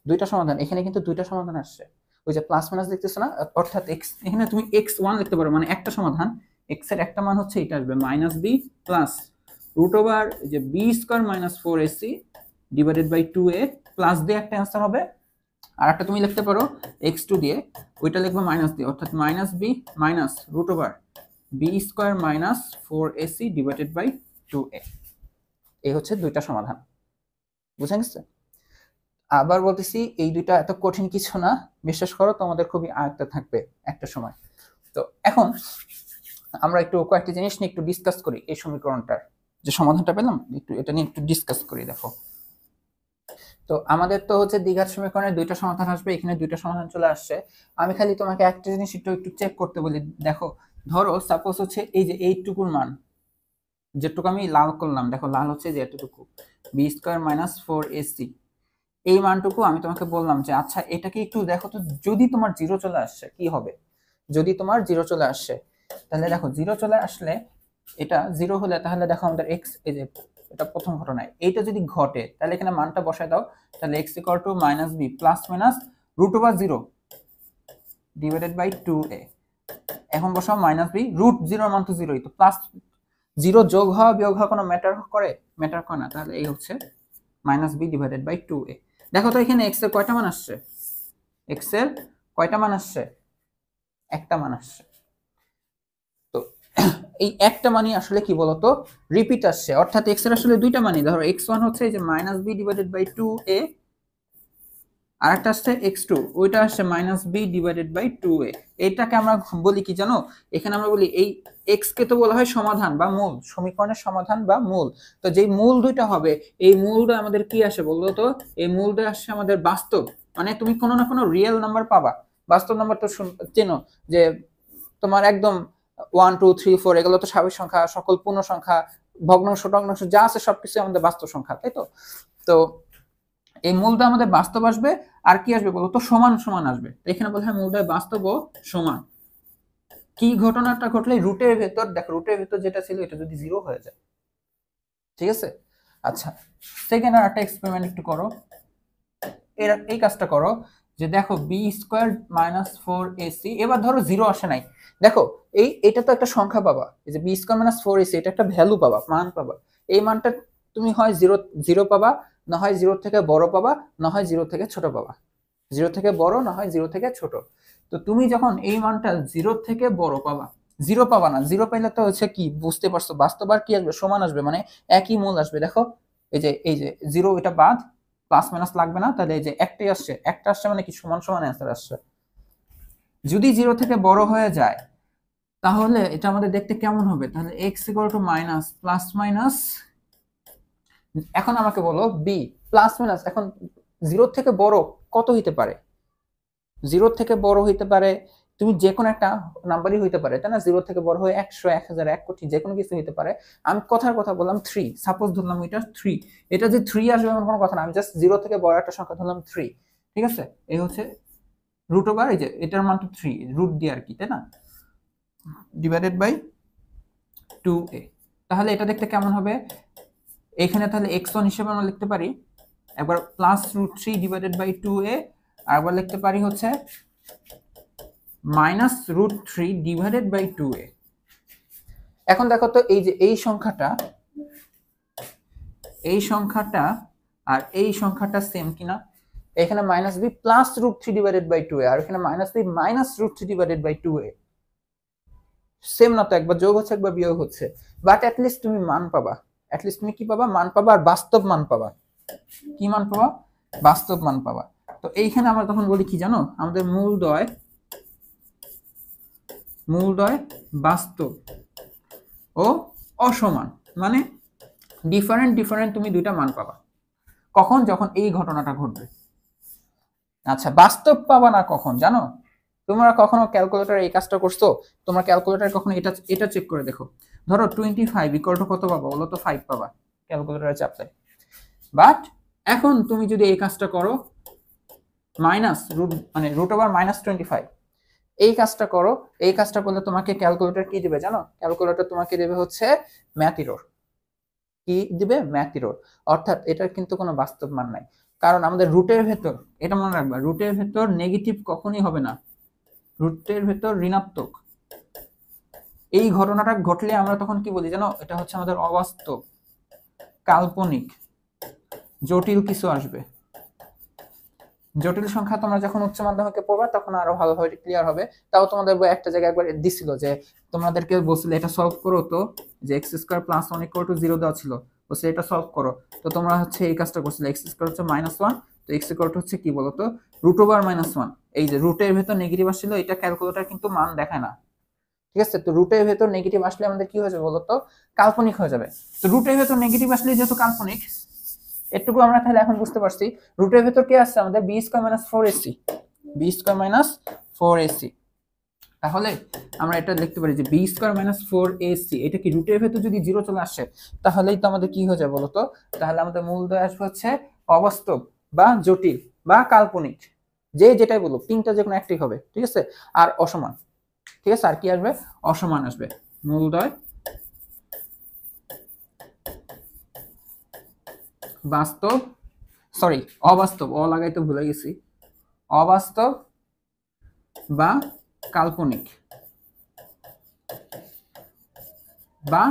Speaker 1: দুইটা সমাধান। এখানে কিন্তু দুইটা সমাধান আসছে, ওই যে প্লাস মাইনাস দেখতেছো না, অর্থাৎ এক্স, এখানে তুমি x1 লিখতে পারো, মানে একটা সমাধান, এক্স এর একটা মান হচ্ছে এটা আসবে minus B plus root over যে B square minus 4ac divided by 2a plus দিয়ে একটা অ্যান্সার হবে। আর একটা তুমি লিখতে পারো x2 দিয়ে, ওইটা লিখবে মাইনাস দিয়ে, অর্থাৎ minus B minus root over B square minus 4ac divided by 2a। এই হচ্ছে দুইটা সমাধান, বুঝে গেছে? আবার বলতেছি এই দুইটা এত কঠিন কিছু না, বিশ্বাস করো তোমাদের খুবই আয়ত্তে থাকবে একটা সময়। তো এখন আমরা একটু কয়েকটা জিনিস নিয়ে একটু ডিসকাস করি, এই সমীকরণটার যে সমাধানটা পেলাম একটু এটা নিয়ে একটু ডিসকাস করি। দেখো, তো আমাদের তো হচ্ছে দ্বিঘাত সমীকরণের দুইটা সমাধান আসবে, এখানে দুইটা সমাধান চলে আসছে। আমি খালি তোমাকে একটা জিনিস একটু একটু চেক করতে বলি। দেখো, ধরো সাপোজ হচ্ছে এই যে এইটুকুর মান, যেটুকু আমি লাল করলাম, দেখো লাল হচ্ছে যে এতটুকু বি স্কোয়ার মাইনাস 4ac, এই মানটুকু আমি তোমাকে বললাম যে আচ্ছা এটাকে একটু দেখো তো, যদি তোমার জিরো চলে আসছে কি হবে? যদি তোমার জিরো চলে আসছে তাহলে দেখো, জিরো চলে আসলে এটা জিরো হলে তাহলে দেখো আমাদের এক্স, এই যে এটা প্রথম ঘটনায় এইটা যদি ঘটে তাহলে এখানে মানটা বসায় দাও, তাহলে X equal to minus B plus minus root over zero divided by 2a। এখন বসাও মাইনাস বি, রুট জিরোর মান তো জিরোই, তো প্লাস জিরো যোগ হওয়া বিয়োগ হওয়া কোনো ম্যাটার করে? ম্যাটার করে না। তাহলে এই হচ্ছে minus B divided by 2a। দেখো তো এখানে এক্স এর কয়টা মান আসছে? এক্স এর কয়টা মান আসছে? একটা মান আসছে। তো এই একটা মানই আসলে কি বলতো রিপিট আসছে, অর্থাৎ এক্স এর আসলে দুইটা মানই। ধরো x1 হচ্ছে এই যে minus B divided by 2a, আর একটা আসছে x2, ওইটা আসছে minus B divided by 2a। এটাকে আমরা বলি কি জানো? এখানে আমরা বলি এই x কে তো বলা হয় সমাধান বা মূল, সমীকরণের সমাধান বা মূল। তো যেই মূল দুইটা হবে, এই মূলটা আমাদের কি আসে বলতো তো? এই মূলটা আসছে আমাদের বাস্তব, মানে তুমি কোনো না কোনো রিয়েল নাম্বার পাবা। বাস্তব নাম্বার তো চেনো যে তোমার একদম 1 2 3 4 এগুলো তো স্বাভাবিক সংখ্যা, সকল পূর্ণ সংখ্যা, ভগ্নাংশ টগ্নাংশ যা আছে সবকিছু আমাদের বাস্তব সংখ্যা, তাই তো? তো এই মূলটা আমাদের বাস্তব আসবে, আর কি আসবে বলতো? সমান সমান আসবে। এখানে বলা হয় মূলটা বাস্তব ও সমান। কি ঘটনাটা ঘটলে রুটের ভেতর, দেখো রুটের ভেতর যেটা ছিল এটা যদি জিরো হয়ে যায়, ঠিক আছে? আচ্ছা, সেকেন্ড আর একটা এক্সপেরিমেন্ট একটু করো, এই কাজটা করো যে দেখো বি স্কোয়ার মাইনাস 4ac, এবার ধরো জিরো আসে নাই। দেখো এটা তো একটা সংখ্যা পাবা, এই যে বি স্কোয়ার মাইনাস 4ac, এটা একটা ভ্যালু পাবা, মান পাবা। এই মানটা তুমি হয় জিরো জিরো পাবা, না হয় জিরো থেকে বড় পাবা, না হয় জিরো থেকে ছোট পাবা। জিরো থেকে বড়, না হয় জিরো থেকে ছোট। তো তুমি যখন এই মানটা জিরো থেকে বড় পাবা, জিরো পাবা না, জিরো পাইলে তো হচ্ছে কি বুঝতে পারছো, বাস্তব আর কি আসবে? সমান আসবে, মানে একই মূল আসবে। দেখো এই যে জিরো, এটা বাদ, প্লাস মাইনাস লাগবে না, তাহলে এই যে একটাই আসছে, একটা আসছে মানে কি সমান সমান অ্যান্সার আসছে। যদি জিরো থেকে বড় হয়ে যায় তাহলে এটা আমাদের দেখতে কেমন হবে? তাহলে x equal to minus plus minus, এখন আমাকে বলো বি প্লাস মাইনাস, এখন জিরো থেকে বড় কত হইতে পারে? জিরো থেকে বড় হইতে পারে তুমি যে কোনো একটা নাম্বারই হইতে পারে, তাই না? জিরো থেকে বড় হয়ে 100 1000 1 কোটি যে কোনো কিছু হইতে পারে। আমি কথার কথা বললাম 3, সাপোজ ধরলাম এটা 3, এটা যে 3 আসবে এমন কোনো কথা না, আমি জাস্ট জিরো থেকে বড় একটা সংখ্যা ধরলাম 3, ঠিক আছে? এই হচ্ছে রুট ওভার, এই যে এটার মান তো 3, রুট দিয়ে আর কি, তাই না, ডিভাইডেড বাই 2a। তাহলে এটা দেখতে কেমন হবে? এখানে তাহলে x1 হিসেবে আমরা লিখতে পারি একবার plus root 3 divided by 2a, আর একবার লিখতে পারি হচ্ছে minus root 3 divided by 2a। এখন দেখো তো এই যে এই সংখ্যাটা আর এই সংখ্যাটা সেম কিনা? এখানে minus B plus root 3 divided by 2a, আর এখানে minus B minus root 3 divided by 2a। Same না তো? একবার যোগ হচ্ছে একবার বিয়োগ হচ্ছে, বাট অ্যাটলিস্ট তুমি মান পাবা। অ্যাটলিস্ট তুমি কি পাবা? মান পাবা, আর বাস্তব মান পাবা। কি মান পাবা? বাস্তব মান পাবা। তো এইখানে আমরা তখন বলি কি জানো? আমাদের মূলদ্বয় বাস্তব ও অসমান, মানে ডিফারেন্ট ডিফারেন্ট তুমি দুইটা মান পাবা। কখন? যখন এই ঘটনাটা ঘটবে। আচ্ছা, বাস্তব পাবা না কখন জানো? তোমরা কখনো ক্যালকুলেটর এই কাজটা করছো? তোমরা ক্যালকুলেটর কখনো এটা এটা চেক করে দেখো। ধরো 25 ইকুয়াল টু কত পাবা বলো তো? 5 পাবা ক্যালকুলেটরে চাপলে। বাট এখন তুমি যদি এই কাজটা করো, মাইনাস রুট মানে রুট ওভার -25, এই কাজটা করো, এই কাজটা করলে তোমাকে ক্যালকুলেটর কি দিবে জানো? ক্যালকুলেটর তোমাকে দেবে হচ্ছে ম্যাথ এরর। কি দিবে? Math error. অর্থাৎ এটার কিন্তু কোনো বাস্তব মান নাই, কারণ আমাদের রুটের ভেতর, এটা মনে রাখবা, রুটের ভেতর নেগেটিভ কখনই হবে না, রুটের ভেতর ঋণাত্মক। এই ঘটনাটা ঘটলে আমরা তখন কি বলি জানো? এটা হচ্ছে আমাদের অবাস্তব, কাল্পনিক, জটিল কিছু আসবে। জটিল সংখ্যা তোমরা যখন উচ্চ মাধ্যমিকে পড়বা তখন আরো ভালোভাবে ক্লিয়ার হবে। তাও তোমাদের বই একটা জায়গায় একবার দিছিল যে তোমাদেরকে বলছিল এটা সলভ করো, তো যে x square plus 1 equal to 0 দেওয়া ছিল, বলছে এটা সলভ করো। তো তোমরা হচ্ছে এই কাজটা করছিলে, x স্কয়ার হচ্ছে -1, তো x ইকুয়াল টু হচ্ছে কি বলো তো? Root over -1। এই যে রুটের ভেতর নেগেটিভ আসছিল, এটা ক্যালকুলেটর কিন্তু মান দেখায় না, ঠিক আছে? তো রুটের ভেতর নেগেটিভ আসলে আমাদের কি হয়ে যাবে বলো তো? কাল্পনিক হয়ে যাবে। তো রুটের ভেতর নেগেটিভ আসলে যেহেতু কাল্পনিক, এটুকু আমরা তাহলে এখন বুঝতে পারছি রুটের ভেতর কি আসছে আমাদের? b square minus 4ac, b square minus 4ac। তাহলে আমরা এটা লিখতে পারি যে b স্কয়ার মাইনাস 4ac, এটা কি রুটের ভেতর যদি 0 চলে আসে তাহলেই তো আমাদের কি হয়ে যায় বলতো? তাহলে আমাদের মূলদয় আসবে হচ্ছে অবাস্তব বা জটিল বা কাল্পনিক, যে যেটাই বলো, তিনটা যে কোনো একটাই হবে, ঠিক আছে? আর অসমান, ঠিক আছে? আর কি আসবে? অসমান আসবে। মূলদয় বাস্তব, সরি অবাস্তব, লাগাইতে ভুলে গেছি, অবাস্তব বা কাল্পনিক বা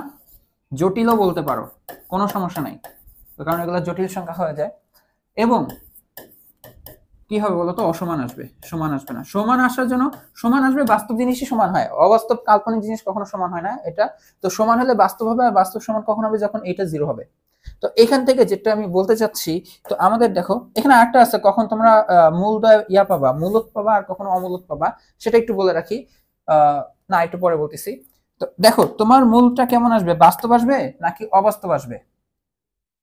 Speaker 1: জটিলও বলতে পারো, কোনো সমস্যা নাই, কারণ এগুলো জটিল সংখ্যা হয়ে যায়। এবং কি হবে বলতো? অসমান আসবে, সমান আসবে না। সমান আসার জন্য, সমান আসবে বাস্তব জিনিসই সমান হয়, অবাস্তব কাল্পনিক জিনিস কখনো সমান হয় না এটা। তো সমান হলে বাস্তব হবে, আর বাস্তব সমান কখন হবে? যখন এটা 0 হবে। তো এখান থেকে যেটা আমি বলতে চাচ্ছি, তো আমাদের দেখো এখানে আরেকটা আছে, কখন তোমরা মূলদয় ইয়া পাবা, মূলত পাবা, আর কখনো অমূলত পাবা, সেটা একটু বলে রাখি। না, একটু পরে বলতেছি। তো দেখো তোমার মূলটা কেমন আসবে? বাস্তব আসবে নাকি অবাস্তব আসবে?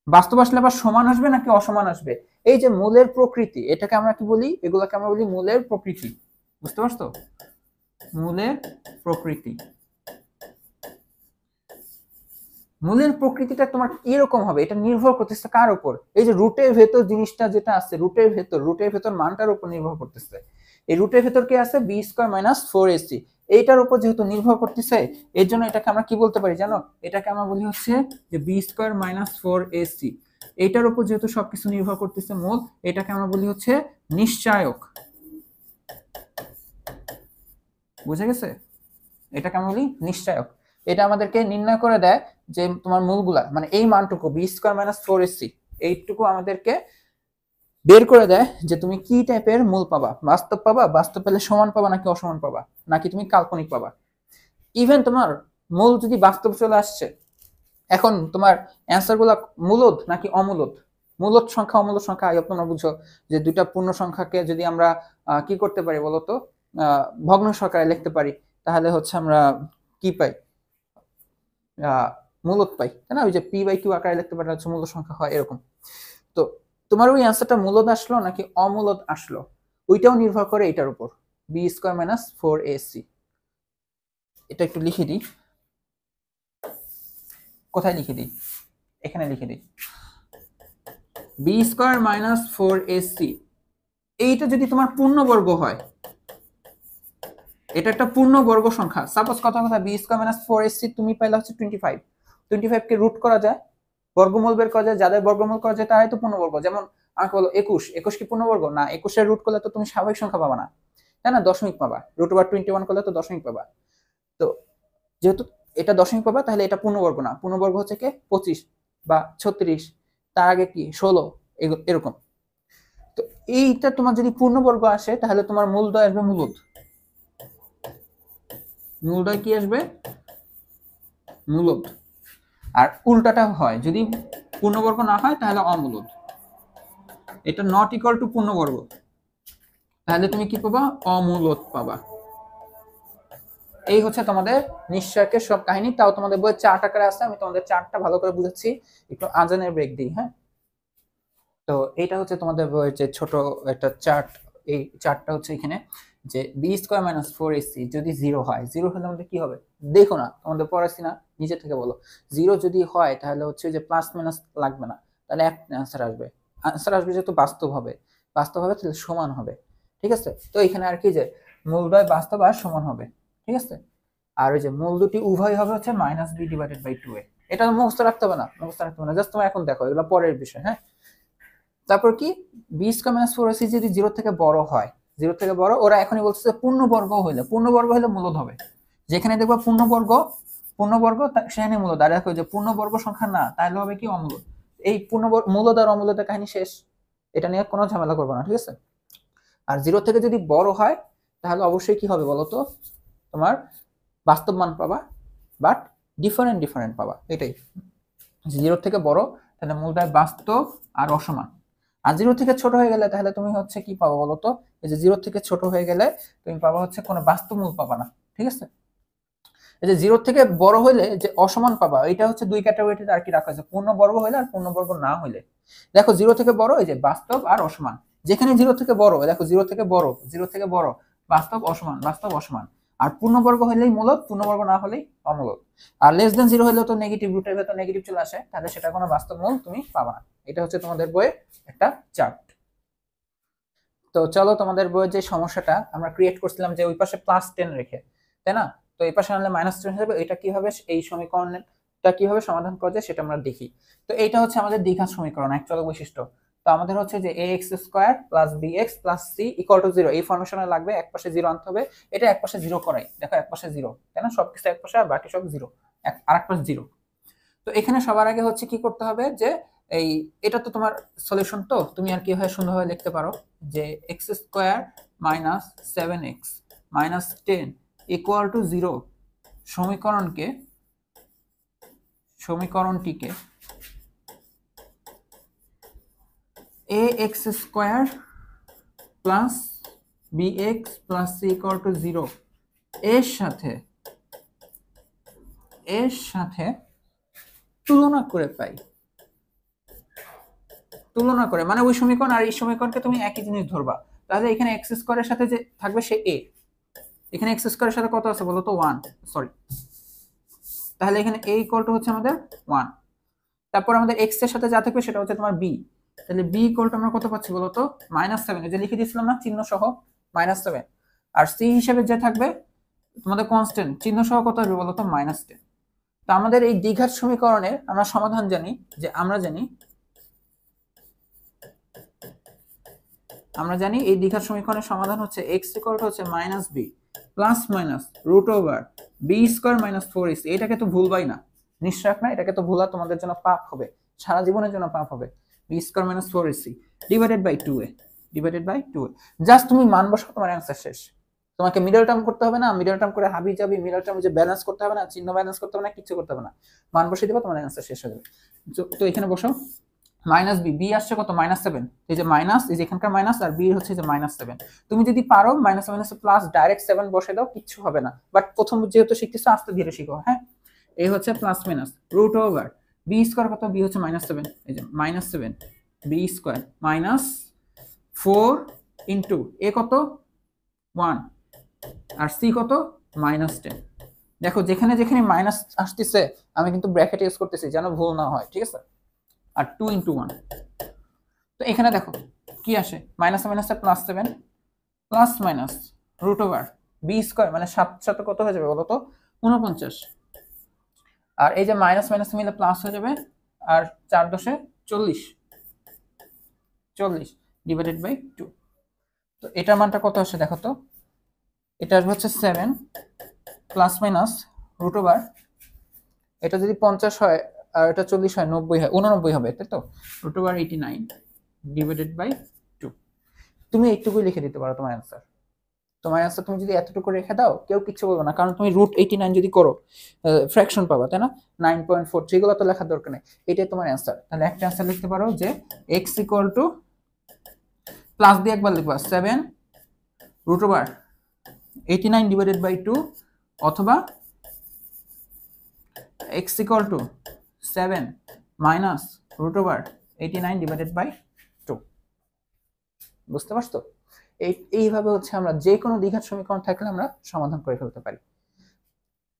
Speaker 1: বাস্তব আসলে আবার সমান আসবে নাকি অসমান আসবে? এই যে মূলের প্রকৃতি, এটাকে আমরা কি বলি? এগুলোকে আমরা বলি মূলের প্রকৃতি। বুঝতে পারছো? মূলের প্রকৃতি। মূলের প্রকৃতিটা তোমার এরকম হবে, এটা নির্ভর করতেছে কার উপর? এই যে রুটের ভেতর জিনিসটা যেটা আছে, রুটের ভেতর মানটার উপর নির্ভর করতেছে। এই রুটের ভেতর কি আছে? b স্কয়ার মাইনাস 4ac, এইটার উপর যেহেতু নির্ভর করতেছে, এর জন্য এটাকে আমরা কি বলতে পারি জানো? এটাকে আমরা বলি হচ্ছে যে b স্কয়ার মাইনাস 4ac। এইটার উপর যেহেতু সবকিছু নির্ভর করতেছে মূল, এটাকে আমরা বলি হচ্ছে নিশ্চায়ক। বুঝে গেছে? এটাকে আমরা বলি নিশ্চায়ক। এটা আমাদেরকে নির্ণয় করে দেয় যে তোমার মূলগুলা, মানে এই মানটুকু b স্কয়ার মাইনাস 4ac, এইটুকু আমাদেরকে বের করে দেয় যে তুমি কি টাইপের মূল পাবা। বাস্তব পাবা, বাস্তব পেলে সমান পাবা নাকি অসমান পাবা, নাকি তুমি কাল্পনিক পাবা। ইভেন তোমার মূল যদি বাস্তব চলে আসছে, এখন তোমার অ্যান্সার গুলা মূলদ নাকি অমূলদ? মূলদ সংখ্যা অমূলদ সংখ্যা আগে তোমরা বুঝো যে দুইটা পূর্ণ সংখ্যাকে যদি আমরা কি করতে পারি বলতো? ভগ্ন সংখ্যায় লিখতে পারি, তাহলে হচ্ছে আমরা কি পাই? মূলদ পাই, তাই না? ওই যে p/q আকারে লিখতে পারলে হচ্ছে মূল সংখ্যা হয়, এরকম। তো তোমার ওই অ্যান্সারটা মূলদ আসলো নাকি অমূলদ আসলো, ওইটাও নির্ভর করে এটার উপর, b স্কয়ার মাইনাস 4ac। এটা একটু লিখে দিই, কোথায় লিখে দিই? এখানে লিখে দিই, b স্কয়ার মাইনাস 4ac। এইটা যদি তোমার পূর্ণবর্গ হয়, এটা একটা পূর্ণবর্গ সংখ্যা, সাপোজ কথা b স্কয়ার মাইনাস 4ac তুমি পাইলা হচ্ছে 25। 25 কে রুট করা যায়, বর্গমূল বের করা যায়, যাদের বর্গমূল করা যায় তারাই তো পূর্ণবর্গ। যেমন আমাকে বলো 21, 21 কি পূর্ণবর্গ? না, 21 এর রুট করলে তো তুমি স্বাভাবিক সংখ্যা পাবা না, তাই না? দশমিক পাবা, রুট ওভার 21 করলে তো দশমিক পাবা। তো যেহেতু এটা দশমিক পাবা, তাহলে এটা পূর্ণবর্গ না। পূর্ণবর্গ হচ্ছে কি 25 বা 36, তার আগে কি 16, এরকম। তো এইটা তোমার যদি পূর্ণবর্গ আসে, তাহলে তোমার মূলদয় আসবে মূলদ। মূলদয় কি আসবে? মূলদ। আর উল্টাটা হয়, যদি পূর্ণবর্গ না হয় তাহলে অমূলদ। এটা নট ইকুয়াল টু পূর্ণবর্গ, তাহলে তুমি কি পাবা? অমূলদ পাবা। এই হচ্ছে তোমাদের নিশ্চয়কের সব কাহিনী। তাও তোমাদের বইয়ে চার্ট আকারে আছে, আমি তোমাদের চার্টটা ভালো করে বুঝাচ্ছি। একটু আজানের ব্রেক দিই, হ্যাঁ। তো এটা হচ্ছে তোমাদের বইয়ের যে ছোট একটা চার্ট। এই চার্টটা হচ্ছে এখানে যে B square minus four AC যদি জিরো হয়, জিরো হলে আমাদের কি হবে দেখো না, তোমাদের পড়াচ্ছি না, নিজে থেকে বলো। জিরো যদি হয় তাহলে হচ্ছে যে প্লাস মাইনাস লাগবে না, তাহলে এক আনসার আসবে। আনসার আসবে যেহেতু বাস্তব হবে, বাস্তব হবে তাহলে সমান হবে, ঠিক আছে। তো এখানে আর কি যে মূলদ্বয় বাস্তব আর সমান হবে, ঠিক আছে। আর ওই যে মূল দুটি উভয় হবে হচ্ছে minus B divided by two A. এটা মুখস্থ রাখতে হবে না, মুখস্থ রাখতে হবে না, জাস্ট তোমরা এখন দেখো, এগুলো পরের বিষয়, হ্যাঁ। তারপর কি B square minus four AC যদি জিরো থেকে বড় হয়, জিরো থেকে বড়, ওরা এখনই বলছে যে পূর্ণবর্গ হইলে, পূর্ণবর্গ হলে মূলদ হবে। যেখানে দেখবো পূর্ণবর্গ, পূর্ণবর্গ সেখানে মূলদ। আর দেখো যে পূর্ণবর্গ সংখ্যা না, তাহলে হবে কি অমূলদ। এই পূর্ণবর্গ মূলদ আর অমূলদের কাহিনী শেষ, এটা নিয়ে কোনো ঝামেলা করবো না, ঠিক আছে। আর জিরো থেকে যদি বড় হয় তাহলে অবশ্যই কি হবে বলতো, তোমার বাস্তব মান পাবা, বাট ডিফারেন্ট ডিফারেন্ট পাবা। এটাই, জিরো থেকে বড় তাহলে মূলটা বাস্তব আর অসমান। আর জিরো থেকে ছোট হয়ে গেলে তাহলে তুমি হচ্ছে কি পাবো বলতো, এই যে জিরো থেকে ছোট হয়ে গেলে তুমি পাবা হচ্ছে কোনো বাস্তব মূল পাবা না, ঠিক আছে। এই যে জিরো থেকে বড় হইলে যে অসমান পাবা, এটা হচ্ছে দুই ক্যাটাগরিতে আর কি রাখা আছে, পূর্ণবর্গ হইলে আর পূর্ণবর্গ না হইলে। দেখো জিরো থেকে বড় এই যে বাস্তব আর অসমান, যেখানে জিরো থেকে বড়, দেখো জিরো থেকে বড়, জিরো থেকে বড় বাস্তব অসমান, বাস্তব অসমান। আর পূর্ণবর্গ হইলেই মূলদ, পূর্ণবর্গ না হলেই অমূলদ। আর লেস দেন জিরো হইলেও তো নেগেটিভ, রুটের ভেতর নেগেটিভ চলে আসে, তাহলে সেটা কোনো বাস্তব মূল তুমি পাবা না। এটা হচ্ছে তোমাদের বইয়ে একটা চার্ট। তো চলো তোমাদের বইয়ের যে সমস্যাটা আমরা ক্রিয়েট করছিলাম যে ওই পাশে প্লাস 10 রেখে, তাই না, তো এই পাশে আনলে মাইনাস 10 হবে, এটা কিভাবে এই সমীকরণটা কিভাবে সমাধান করা যায় সেটা আমরা দেখি। তো এইটা হচ্ছে আমাদের দ্বিঘাত সমীকরণ, এক চলক বৈশিষ্ট্য। তো আমাদের হচ্ছে যে ax square plus bx plus c equal to 0, এই ফরমেশনে লাগবে, এক পাশে 0 আনতে হবে। এটা এক পাশে 0 করাই, দেখো এক পাশে 0, তাই না, সবকিছু এক পাশে আর বাকি সব 0, আর এক পাশে 0। তো এখানে সবার আগে হচ্ছে কি করতে হবে যে এই, এটা তো তোমার সলিউশন, তো তুমি আর কি হয় সুন্দরভাবে লিখতে পারো যে x square minus 7x minus 10 equal to 0 সমীকরণটিকে ax square plus bx plus c equal to 0 এর সাথে তুলনা করে পাই। তুলনা করে মানে ওই সমীকরণ আর এই সমীকরণকে তুমি একই জিনিস ধরবা। তাহলে এখানে এক্স স্কয়ারের সাথে যে থাকবে সে a, এখানে এক্স স্কয়ারের সাথে কত আছে বলো তো 1, সরি, তাহলে এখানে a ইকুয়াল টু হচ্ছে আমাদের 1। তারপর আমাদের x এর সাথে যা থাকবে সেটা হচ্ছে তোমার b, তাহলে b ইকুয়াল টু আমরা কত পাচ্ছি বলো তো -7, এই যে লিখে দিয়েছিলাম না চিহ্ন সহ -7। আর c হিসেবে যে থাকবে তোমাদের কনস্ট্যান্ট চিহ্ন সহ কত হবে বলো তো -10। তো আমাদের এই দ্বিঘাত সমীকরণের আমরা সমাধান জানি যে আমরা জানি এই দ্বিঘাত সমীকরণের সমাধান হচ্ছে x ইকুয়াল টু হচ্ছে -b plus minus root over b square minus 4ac। এটাকে তো ভুলবাই না, নিশ্চয় না, এটাকে তো ভুলা তোমাদের জন্য পাপ হবে, সারা জীবনের জন্য পাপ হবে। b square minus 4ac divided by 2a, divided by 2a। Just তুমি মান বসাও, তোমার অ্যানসার শেষ। তোমাকে মিডল টার্ম করতে হবে না, মিডল টার্ম করে হাবি যাবি, মিডল টার্ম যে ব্যালেন্স করতে হবে না, চিহ্ন ব্যালেন্স করতে হবে না, কিছু করতে হবে না, মান বসিয়ে দিবা, তোমার অ্যানসার শেষ হয়ে যাবে। তো এখানে বসাও মাইনাস বি, বি আসছে কত -7, এই যে মাইনাস, এই যে এখানকার মাইনাস আর বি হচ্ছে যে -7। তুমি যদি পারো -7 প্লাস ডাইরেক্ট 7 বসে দাও, কিচ্ছু হবে না, বাট প্রথম যেহেতু শিখতেছো আস্তে ধীরে শিখো, হ্যাঁ। এই হচ্ছে plus minus root over B square কত, বি হচ্ছে -7, এই যে -7 B square minus 4 into A কত 1 আর সি কত -10। দেখো যেখানে যেখানে মাইনাস আসতেছে আমি কিন্তু ব্র্যাকেট ইউজ করতেছি যেন ভুল না হয়, ঠিক আছে। আর 2 ইনটু 1, তো এখানে দেখো কি আসে, মাইনাস মাইনাসে +7 plus minus root over B square মানে 7 সাথে কত হয়ে যাবে বলো তো 49। আর এই যে মাইনাস মাইনাস মিলে প্লাস হয়ে যাবে, আর 4 দশে 40 ডিভাইডেড বাই 2। তো এটার মানটা কত আসে দেখো তো, এটা আসবে হচ্ছে 7 প্লাস মাইনাস রুট ওভার, এটা যদি 50 হয় আর এটা 40 হয় 90 হয় 89 হবে, তাই তো, রুট ওভার 89 ডিভাইডেড বাই 2। তুমি এইটুকুই লিখে দিতে পারো তোমার অ্যান্সার। তোমার অ্যান্সার তুমি যদি এতটুকু রেখে দাও কেউ কিচ্ছু বলবে না, কারণ তুমি রুট 89 যদি করো ফ্র্যাকশন পাবা, তাই না, 9.4, যেগুলো তো লেখার দরকার নেই, এটাই তোমার অ্যান্সার। তাহলে একটা অ্যান্সার লিখতে পারো যে x ইকুয়াল টু প্লাস দিয়ে একবার লিখবা 7 রুট ওভার 89 ডিভাইডেড বাই 2 অথবা x equal to 7 minus root over 89 divided by 2। বুঝতে পারছো? এইভাবে হচ্ছে আমরা যে কোনো দ্বিঘাত সমীকরণ থাকলে আমরা সমাধান করে ফেলতে পারি।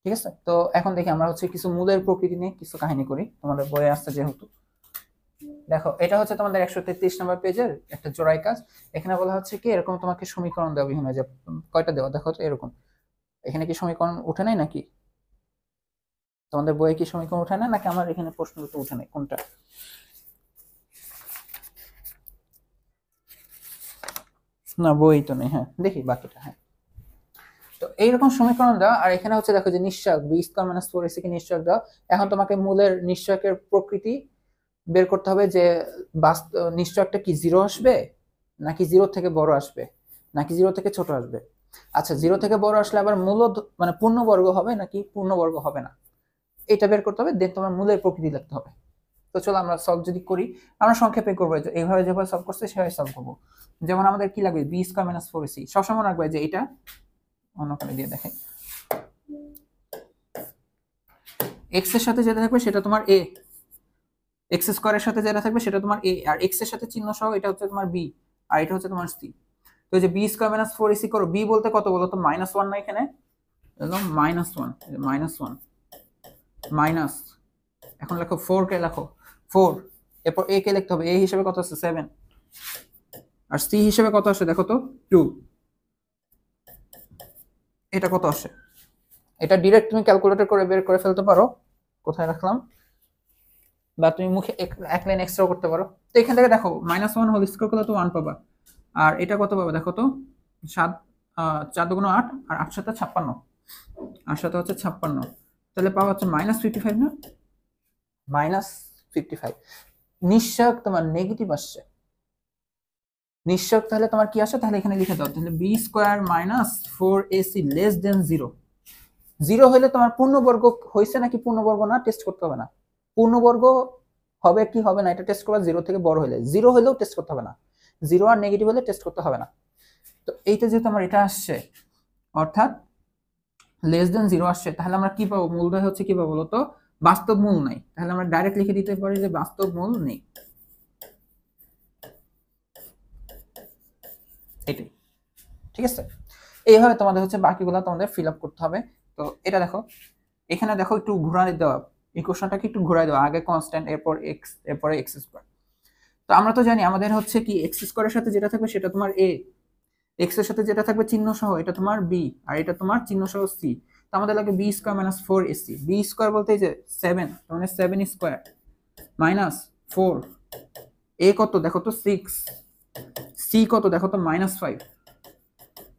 Speaker 1: ঠিক আছে, তো এখন দেখি আমরা হচ্ছে কিছু মূলের প্রকৃতি নিয়ে কিছু কাহিনী করি, তোমাদের বইয়ে আসছে যেহেতু। দেখো, এটা হচ্ছে তোমাদের 133 নম্বর পেজের একটা জোড়াই কাজ। এখানে বলা হচ্ছে কি, এরকম তোমাকে সমীকরণ দেওয়া বিভিন্ন, যে কয়টা দেওয়া দেখো তো এরকম। এখানে কি সমীকরণ উঠে নাই নাকি? তোমাদের বইয়ে কি সমীকরণ উঠে না, নাকি আমার এখানে প্রশ্ন তো উঠে নাই, কোনটা? না, বই তো নেই। হ্যাঁ, দেখি বাকিটা। হ্যাঁ, তো এইরকম সমীকরণ দেওয়া, আর এখানে হচ্ছে দেখো যে নিশ্চয়ক বি স্কয়ার মাইনাস 4ac কে নিশ্চয়ক দেওয়া। এখন তোমাকে মূলের নিশ্চয়কের প্রকৃতি বের করতে হবে, যে নিশ্চয়কটা কি 0 আসবে, নাকি 0 থেকে বড় আসবে, নাকি 0 থেকে ছোট আসবে। আচ্ছা, 0 থেকে বড় আসলে আবার মূল মানে পূর্ণবর্গ হবে নাকি পূর্ণবর্গ হবে না, এটা বের করতে হবে। দেন তোমার মূলের প্রকৃতি লিখতে হবে। তো চলো আমরা সলভ যদি করি, আমরা সংক্ষেপে করবো, এইভাবে যেভাবে সলভ করছে সেভাবে সলভ করবো। যেমন আমাদের কি লাগবে, বি স্কয়ার মাইনাস 4ac। সবসময় রাখবে যে এটা অন্য করে দিয়ে দেখে, এক্স এর সাথে যেটা থাকবে সেটা তোমার এ, এক্স স্কয়ারের সাথে যেটা থাকবে সেটা তোমার এ, আর এক্স এর সাথে চিহ্ন সহ এটা হচ্ছে তোমার বি, আর এটা হচ্ছে তোমার সি। তো যে বি স্কয়ার মাইনাস 4ac করো, বি বলতে কত বলো তো, -1 না এখানে, একদম -1, -1 মাইনাস, এখন লেখো 4 কে লেখো 4, এরপর এ কে লিখতে হবে, এ হিসেবে কত আছে 7, আর সি হিসেবে কত আসে দেখো তো 2। এটা কত আসে, এটা ডিরেক্ট তুমি ক্যালকুলেটর করে বের করে ফেলতে পারো, কোথায় রাখলাম, বা তুমি মুখে এক লাইন এক্সট্রা করতে পারো। তো এখান থেকে দেখো -1 হোল স্কয়ার করলে তো 1 পাবা, আর এটা কত পাবা দেখো তো, 7 4 দুগুণ 8, আর 8 সাথে 56, 8 সাথে হচ্ছে 56, তাহলে পাওয়া হচ্ছে -55 না, -55। নিশ্চয়ক তোমার নেগেটিভ আসছে, নিশ্চয়ক তাহলে তোমার কি আসে, তাহলে এখানে লিখে দাও, তাহলে B square minus 4ac less than 0। 0 হলে তোমার পূর্ণবর্গ হয়েছে নাকি পূর্ণবর্গ না টেস্ট করতে হবে না, পূর্ণবর্গ হবে কি হবে না এটা টেস্ট করবা 0 থেকে বড় হলে, 0 হলেও টেস্ট করতে হবে না, 0 আর নেগেটিভ হলে টেস্ট করতে হবে না। তো এইটা যেহেতু আমার এটা আসছে, অর্থাৎ লেস দেন 0 আসছে, তাহলে আমরা কি পাবো, মূলদয় হচ্ছে কি পাবো বলতো, বাস্তব মূল নাই, তাহলে আমরা ডাইরেক্ট লিখে দিতে পারি যে বাস্তব মূল নেই, এটাই। ঠিক আছে, এইভাবে তোমাদের হচ্ছে বাকিগুলো তোমাদের ফিল আপ করতে হবে। তো এটা দেখো, এখানে দেখো একটু ঘুরাই দেওয়া, ইকুয়েশনটাকে একটু ঘুরাই দেওয়া, আগে কনস্ট্যান্ট, এরপর এক্স, এরপরে এক্স স্কয়ার। তো আমরা তো জানি আমাদের হচ্ছে কি, এক্স স্কয়ারের সাথে যেটা থাকবে সেটা তোমার এ, এক্স এর সাথে যেটা থাকবে চিহ্ন সহ এটা তোমার বি, আর এটা তোমার চিহ্ন সহ সি। তো আমাদের লাগে B square minus 4ac, B square বলতে যে 7, মানে 7 স্কয়ার মাইনাস 4, এ কত দেখো তো 6, সি কত দেখো তো -5।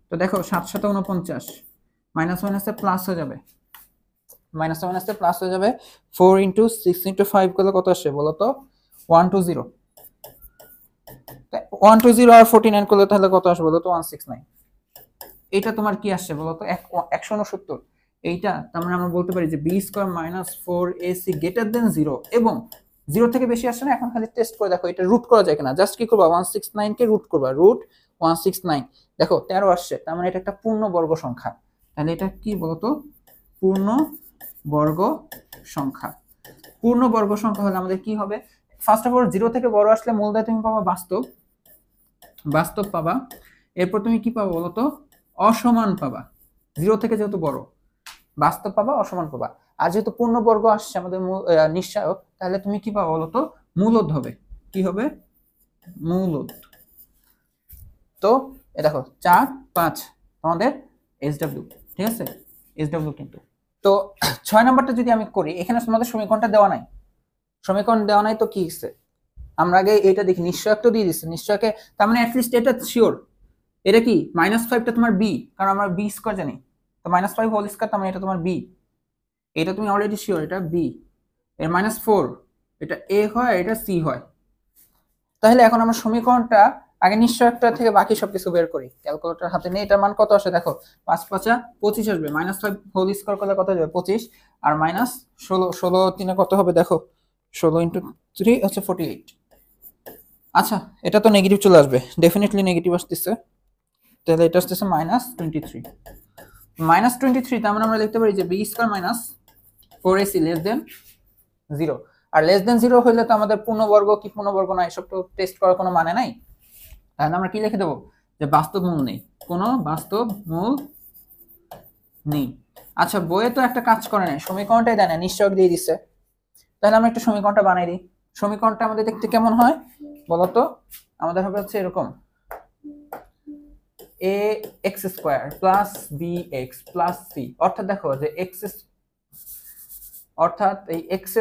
Speaker 1: তো দেখো 7 7 49, মাইনাস মাইনাসে প্লাস হয়ে যাবে, মাইনাস মাইনাসে প্লাস হয়ে যাবে, 4 × 6 × 5 করলে কত আসে বলো তো, 120। 120 আর 49 করলে তাহলে কত আসবে বলো তো, 169। এটা তোমার কি আসছে বলো তো, 169। এইটা তার মানে আমরা বলতে পারি যে B square minus 4ac greater than 0, এবং 0 থেকে বেশি আসছে না। এখন খালি টেস্ট করে দেখো এটা রুট করা যায় কিনা, জাস্ট কি করবা, 169 কে রুট করবা, রুট 169, দেখো 13 আসছে, তার মানে এটা একটা পূর্ণবর্গ সংখ্যা। তাহলে এটা কি বলতো, পূর্ণবর্গ সংখ্যা। পূর্ণবর্গ সংখ্যা হলে আমাদের কি হবে, ফার্স্ট অফ অল 0 থেকে বড় আসলে মূলদয় তুমি পাবা বাস্তব, বাস্তব পাবা, এরপর তুমি কি পাবা বলতো, অসমান পাবা। 0 থেকে যেহেতু বড়, বাস্তব পাবা, অসমান পাবা। আর যেহেতু পূর্ণবর্গ আসছে আমাদের নিশ্চয়ক, তাহলে তুমি কি পাবা বলতো, মূলদ হবে। কি হবে, মূলদ। তো এ দেখো 4 5 আমাদের SW, ঠিক আছে, SW কিন্তু। তো 6 নাম্বারটা যদি আমি করি, এখানে তোমাদের সমীকরণটা দেওয়া নাই, সমীকরণ দেওয়া নাই, তো কি হচ্ছে, আমরা আগে এটা দেখি, নিশ্চয়ক তো দিয়ে দিচ্ছে, নিশ্চয়কে তার মানে অ্যাটলিস্ট এটা শিওর, এটা কি -5টা তোমার বি, কারণ আমরা বি স্কয়ার জানি, তো -5 হোল স্কয়ার, তার মানে এটা তোমার বি, এটা তুমি অলরেডি শিওর এটা বি। এর -4 এটা এ হয়, এটা সি হয়। তাহলে এখন আমরা সমীকরণটা আগে নিশ্চয়কটা থেকে বাকি সবকিছু বের করি, ক্যালকুলেটর হাতে নেই। এটার মান কত আসে দেখো, 5 5 25 আসবে, -5 হোল স্কয়ার করলে কত যাবে 25, আর -16, 16 3 কত হবে দেখো, 16 × 3 হচ্ছে 48। আচ্ছা, এটা তো নেগেটিভ চলে আসবে, ডেফিনেটলি নেগেটিভ আসতেছে, তাহলে এটা আসতেছে -23, -23 তার মানে আমরা লিখতে পারি যে b² - 4ac <0 আর <0 হইলে তো আমাদের পূর্ণবর্গ কি পূর্ণবর্গ না এসব তো টেস্ট করার কোনো মানে নাই, তাহলে আমরা কি লিখে দেবো যে বাস্তব মূল নেই, কোনো বাস্তব মূল নেই। আচ্ছা বইয়ে তো একটা কাজ করে নাই, সমীকরণটাই দেয় না, নিশ্চয়ক দিয়ে দিচ্ছে। তাহলে আমরা একটা সমীকরণটা বানাই দিই। সমীকরণটা আমাদের দেখতে কেমন হয় বলতো? আমাদের হবে হচ্ছে এরকম, ax² + bx + c, অর্থাৎ দেখো যে অর্থাৎ এই x²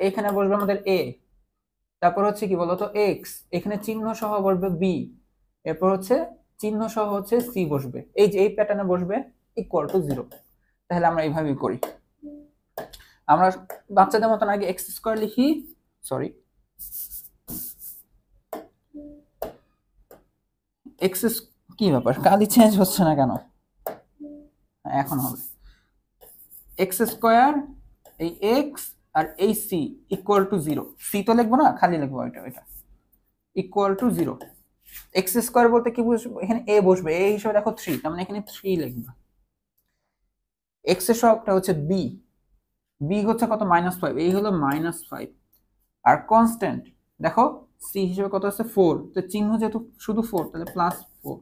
Speaker 1: এখানে বসবে আমাদের a, তারপর হচ্ছে কি বলতো x, এখানে চিহ্ন সহ বসবে b, এরপর হচ্ছে চিহ্ন সহ হচ্ছে c বসবে, এই যে এই প্যাটার্নে বসবে = 0। তাহলে আমরা এইভাবেই করি, আমরা বাচ্চাদের মতন আগে x² লিখি, সরি x কি ব্যাপার কালি চেঞ্জ হচ্ছে না কেন, এখন হবে x² এই x আর এই c = 0, c তো লিখবো না, খালি লিখবো এটা = 0। x² বলতে কি বুঝবো, এখানে a বসবে, a হিসেবে দেখো 3, তার মানে এখানে 3 লিখবা। x এর সহগটা হচ্ছে b, b হচ্ছে কত -5, এই হলো -5, আর কনস্ট্যান্ট দেখো c হিসেবে কত আছে 4, তো চিহ্ন যেহেতু শুধু 4 তাহলে +4।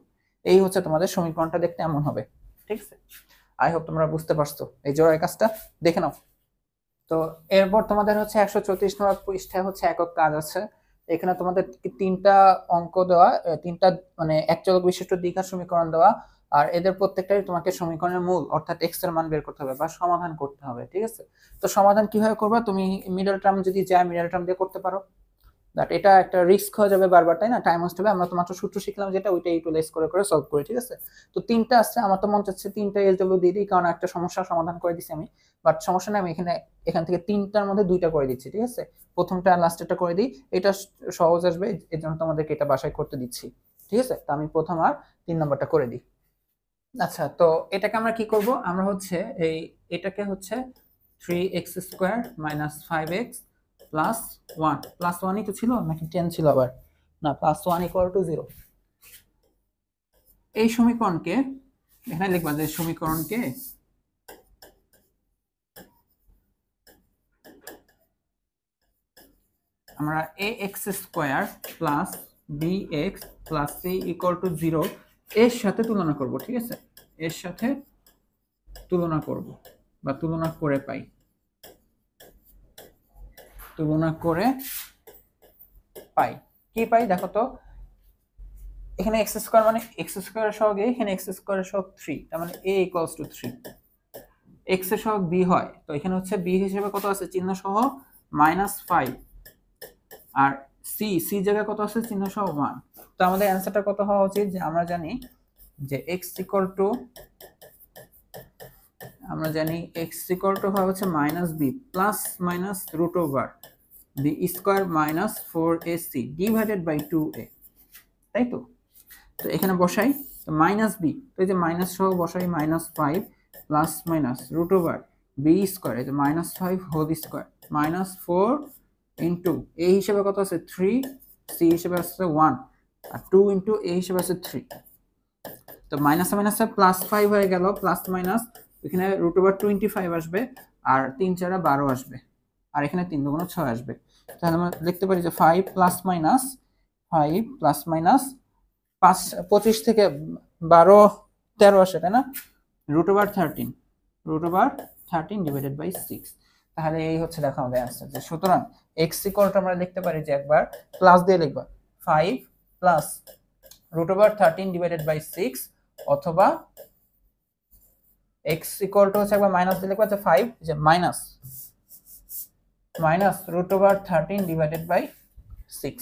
Speaker 1: এই হচ্ছে তোমাদের সমীকরণটা দেখতে এমন হবে, ঠিক আছে? আই হোপ তোমরা বুঝতে পারছো এই জোড়ার কাজটা, দেখে নাও। তো এরপর তোমাদের হচ্ছে 134 নম্বর পৃষ্ঠায় হচ্ছে একক কাজ আছে। এখানে তোমাদের তিনটা অঙ্ক দেওয়া, তিনটা মানে এক চলক বিশিষ্ট দ্বিঘাত সমীকরণ দেওয়া, আর এদের প্রত্যেকটাই তোমাকে সমীকরণের মূল অর্থাৎ x এর মান বের করতে হবে বা সমাধান করতে হবে, ঠিক আছে? তো সমাধান কিভাবে করবা, তুমি মিডল টার্ম যদি যায় মিডল টার্ম দিয়ে করতে পারো, বাট এটা একটা রিস্ক হয়ে যাবে বারবার, তাই না? টাইম ওয়েস্ট হবে। আমরা তো মাত্র সূত্র শিখলাম যেটা, ওইটাই একটু লেস করে করে সলভ করি, ঠিক আছে? তো তিনটা আছে, আমার তো মন চাচ্ছে তিনটা এলডব্লিউ দিয়ে দিই, কারণ একটা সমস্যার সমাধান করে দিচ্ছি আমি, বাট সমস্যা নেই, আমি এখান থেকে তিনটার মধ্যে দুইটা করে দিচ্ছি, ঠিক আছে? প্রথমটা আর লাস্টেরটা করে দিই, এটা সহজ আসবে, এর জন্য তোমাদেরকে এটা বাসায় করতে দিচ্ছি, ঠিক আছে? তো আমি প্রথম আর 3 নম্বরটা করে দিই। আচ্ছা, তো এটাকে আমরা কি করব, আমরা হচ্ছে এটাকে হচ্ছে 3x² - 5x +1 +1ই তো ছিল নাকি 10 ছিল আবার, না +1 = 0। এই সমীকরণকে এখানে লিখবা যে সমীকরণকে আমরা ax² + bx + c = 0 এর সাথে তুলনা করব, ঠিক আছে? এর সাথে তুলনা করব বা তুলনা করে পাই, তুলনা করে পাই কি পাই দেখো তো, এখানে x² মানে x² এর সহগ a, এখানে x² এর সহগ 3, তার মানে a = 3। x এর সহগ b হয়, তো এখানে হচ্ছে b হিসেবে কত আছে চিহ্ন সহ -5, আর c জায়গায় কত আছে চিহ্ন সহ 1। তো আমাদের অ্যানসারটা কত হওয়া উচিত, যে আমরা জানি যে x হয় হচ্ছে -b +- b² - 4ac / 2a, তাই তো? তো এখানে বসাই তো -b, তো এই যে মাইনাস সহ বসাই -5 +- b² এই যে -5 হোল স্কয়ার -4 ইনটু a হিসেবে কত আছে 3, c হিসেবে আছে 1, আর 2 ইনটু a হিসেবে আছে 3। তো মাইনাসে মাইনাসে +5 হয়ে গেল, প্লাস মাইনাস এখানে √25 আসবে, আর 3 × 4 = 12 আসবে, আর এখানে 3 × 2 = 6 আসবে। তাহলে আমরা লিখতে পারি যে 5 ± 25 থেকে 12 13 আসে, তাই না? √13 √13 / 6। তাহলে এই হচ্ছে দেখা আমাদের অ্যানসার। যে সুতরাং x = আমরা লিখতে পারি যে একবার প্লাস দিয়ে লিখবা 5 √13 / 6, অথবা x = হচ্ছে একবার মাইনাস দিয়ে লিখবা যে 5 যে মাইনাস √13 / 6,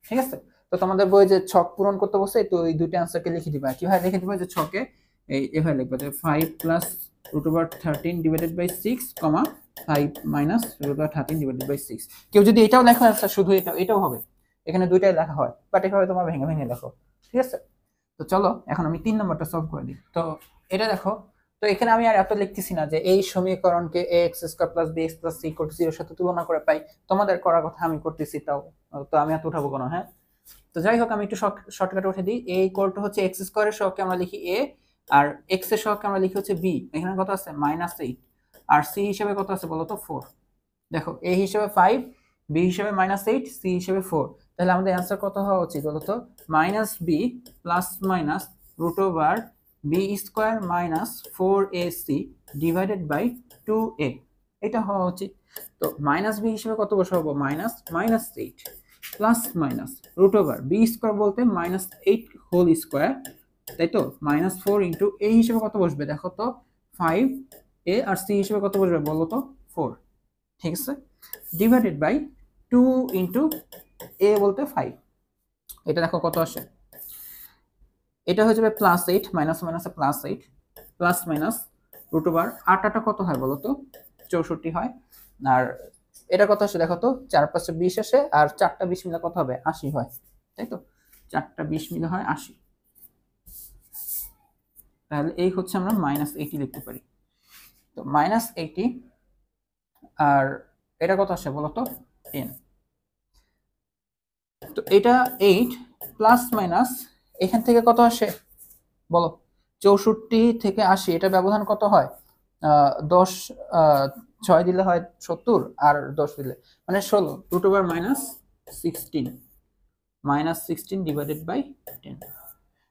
Speaker 1: ঠিক আছে? তো তোমাদের বই যে ছক পূরণ করতে বসে, তো এই দুটো অ্যানসারকে লিখে দিবা। কিভাবে লিখে দিবা, যে ছকে এভাবে লিখবা যে 5 √13 / 6, 5 √13 / 6। কেউ যদি এটাও লেখো অ্যানসার, শুধু এটাও হবে, এখানে দুইটাই লেখা হয়, বাট এভাবে তোমার ভেঙে ভেঙে লেখো, ঠিক আছে? তো চলো এখন আমি 3 নম্বরটা সলভ করে দিই। তো এটা দেখো, তো এখানে আমি আর এত লিখতেছি না যে এই সমীকরণকে ax² + bx + c = 0 এর সাথে তুলনা করে পাই, তোমাদের করার কথা আমি করতেছি, তাও তো আমি এত উঠাবো কেন, হ্যাঁ? তো যাই হোক, আমি একটু শর্টকাটে উঠে দিই। a = হচ্ছে x² এর সহগকে আমরা লিখি a, আর এক্স এর সহগকে আমরা লিখি হচ্ছে বি, এখানে কত আছে -8, আর সি হিসেবে কত আছে বলো তো 4। দেখো এ হিসেবে 5, বি হিসেবে -8, সি হিসেবে 4, তাহলে আমাদের অ্যান্সার কত হওয়া উচিত বলো তো -b প্লাস মাইনাস √ওভার B square minus 4ac divided by 2a, এটা হওয়া উচিত। তো -b হিসেবে কত বসাবো -8 প্লাস মাইনাস √ওভার বি স্কোয়ার বলতে -8 হোল স্কোয়ার, তাই তো -4 ইন্টু এ হিসেবে কত বসবে দেখো তো 5, এ আর সি হিসেবে কত বসবে বলো তো 4, ঠিক আছে, ডিভাইডেড বাই 2 ইন্টু এ বলতে 5, এটা দেখো কত আসে, এটা হয়ে যাবে +8 মাইনাস মাইনাসে +8 প্লাস মাইনাস √ওভার 8 কত হয় বলো তো 64 হয়, আর এটা কত আসে দেখো তো 4 5 20 আসে, আর 4টা 20 মিলে কত হবে 80 হয়, তাই তো 4টা 20 মিলে হয় 80, তাহলে এই হচ্ছে আমরা -80 লিখতে পারি। তো -80 আর এটা কত আসে বলো তো 10, তো এটা 8 প্লাস মাইনাস এখান থেকে কত আসে বলো 64 থেকে 80, এটা ব্যবধান কত হয় 10, 6 দিলে হয় 70, আর 10 দিলে মানে 16, √ওভার -16 ডিভাইডেড বাই 10।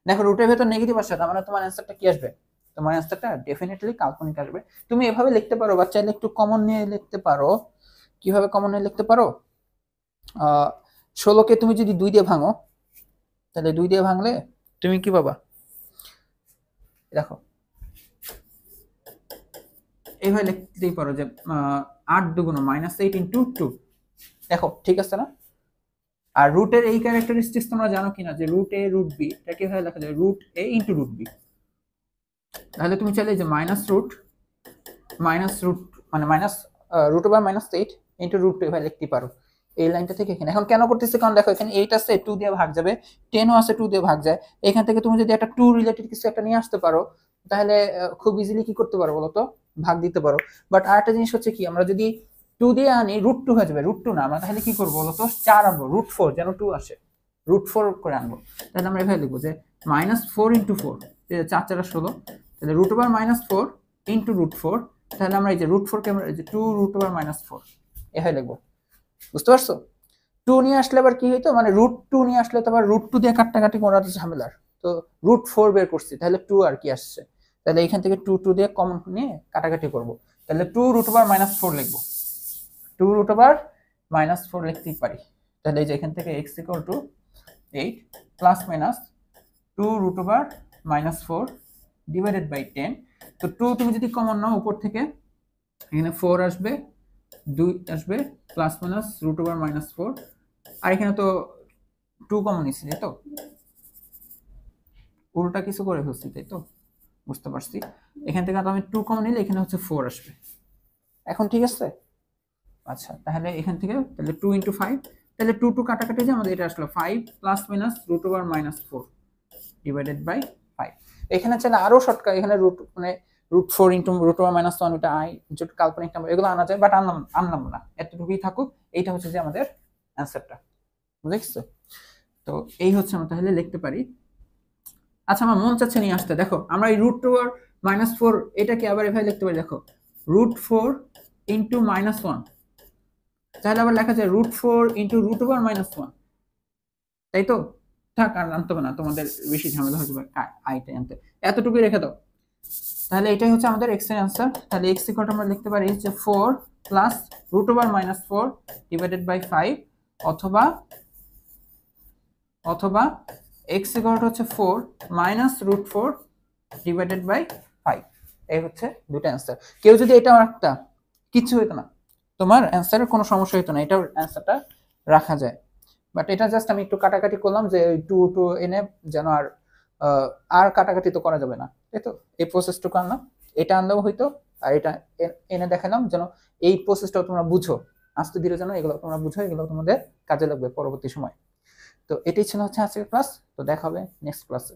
Speaker 1: দেখো রুটের ভেতর নেগেটিভ আসে, তার মানে তোমার অ্যান্সারটা কি আসবে, তোমার অ্যান্সারটা ডেফিনেটলি কাল্পনিক আসবে। তুমি এভাবে লিখতে পারো বা চাইলে একটু কমন নিয়ে লিখতে পারো। কিভাবে কমন নিয়ে লিখতে পারো, 16কে তুমি যদি 2 দিয়ে ভাঙো, তাহলে 2 দিয়ে ভাঙলে তুমি কি পাবা, দেখো এইভাবে লিখতেই পারো যে 8 দুগুণ -8 ইন্টু 2, দেখো ঠিক আছে না। আর রুটের এই ক্যারেক্টারিস্টিক্স তোমরা জানো কিনা যে √a √b এটা কিভাবে লেখা যায় √a ইন্টু √b, তাহলে তুমি চাইলে যে √√, মানে √ওভার -8 ইন্টু √2 এভাবে লিখতে পারো এই লাইনটা থেকে এখানে। এখন কেন করতেছি, কারণ দেখো এখানে 8 আছে 2 দিয়ে ভাগ যাবে, 10ও আছে 2 দিয়ে ভাগ যায়, এখান থেকে তুমি যদি একটা 2 রিলেটেড কিছু একটা নিয়ে আসতে পারো, তাহলে খুব ইজিলি কি করতে পারো বলো তো ভাগ দিতে পারো। বাট আরেকটা জিনিস হচ্ছে কি, আমরা যদি 2 দিয়ে আনি √2 হয়ে যাবে, √2 না, আমরা তাহলে কি করবো বলো তো 4 আনবো, √4 যেন 2 আসে, √4 করে আনবো। তাহলে আমরা এভাবে লিখবো যে -4 ইন্টু 4, 4 4 16, তাহলে √ওভার -4 ইন্টু √4, তাহলে আমরা এই যে √4 কে আমরা এই যে 2 √ওভার -4 এভাবে লিখবো, বুঝতে পারছো। 2 নিয়ে আসলে আবার কি হইতো, মানে √2 নিয়ে আসলে তো আবার √2 দিয়ে কাটাকাটি করা ঝামেলার, তো √4 বের করছি, তাহলে 2 আর কি আসছে, তাহলে এখান থেকে 2 দিয়ে কমন নিয়ে কাটাকাটি করব, তাহলে 2 √ওভার -4 লিখবো, 2 √ওভার -4 লিখতেই পারি। তাহলে এই যে এখান থেকে x = 8 প্লাস মাইনাস 2 √ওভার -4 ডিভাইডেড বাই 10, তো 2 তুমি যদি কমন নাও উপর থেকে এখানে 4 আসবে, 2 আসবে, প্লাস মাইনাস √ওভার -4, আর এখানে তো 2 কমন নিচ্ছি, তাই তো উল্টা কিছু করে ফেলছি, তাই তো বুঝতে পারছি। এখান থেকে তো আমি 2 কমন নিলে এখানে হচ্ছে 4 আসবে, এখন ঠিক আছে। আচ্ছা তাহলে এখান থেকে তাহলে 2 ইন্টু 5, তাহলে 2 2 কাটাকাটি যে আমাদের এটা আসলো 5 প্লাস মাইনাস √ওভার -4 ডিভাইডেড বাই 5। এখানে চাইলে আরো শর্টকাট, এখানে মানে √4 ইন্টু √ওভার -1, এটা আই যেটা কাল্পনিক নাম্বার, এগুলো আনা যায়, বাট আনলাম না, এতটুকুই থাকুক। এইটা হচ্ছে যে আমাদের অ্যান্সারটা, বুঝেছো। তো এই হচ্ছে আমরা তাহলে লিখতে পারি। আচ্ছা আমার মন চাচ্ছে নিয়ে আসতে, দেখো আমরা এই √ওভার -4 এটাকে আবার এভাবে লিখতে পারি, দেখো √4 ইন্টু -1, তাহলে আবার লেখা যায় √4 ইন্টু √ওভার -1, তাই তো। থাক আর আনতে হবে না, তোমাদের বেশি ঝামেলা হয়ে যাবে আইটা আনতে, এতটুকুই রেখে দাও। তাহলে এটাই হচ্ছে আমাদের x এর অ্যান্সার। তাহলে x = আমরা লিখতে পারি যে 4 প্লাস √ওভার -4 ডিভাইডেড বাই 5, অথবা x = হচ্ছে 4 মাইনাস √4 ডিভাইডেড বাই 5। এই হচ্ছে দুটো অ্যান্সার। কেউ যদি এটা রাখতা কিছু হতো না, তোমার অ্যান্সারের কোনো সমস্যা হতো না, এটার অ্যান্সারটা রাখা যায়। বাট এটা জাস্ট আমি একটু কাটাকাটি করলাম যে 2 এনে যেন আর কাটাকাটি তো করা যাবে না, তাই তো এই প্রসেসটুকু আনলাম, এটা আনলেও হইতো, আর এটা এনে দেখালাম যেন এই প্রসেসটাও তোমরা বুঝো, আস্তে ধীরে যেন এগুলো তোমরা বুঝো, এগুলো তোমাদের কাজে লাগবে পরবর্তী সময়। তো এটাই ছিল হচ্ছে আজকের ক্লাস, তো দেখা হবে নেক্সট ক্লাসে।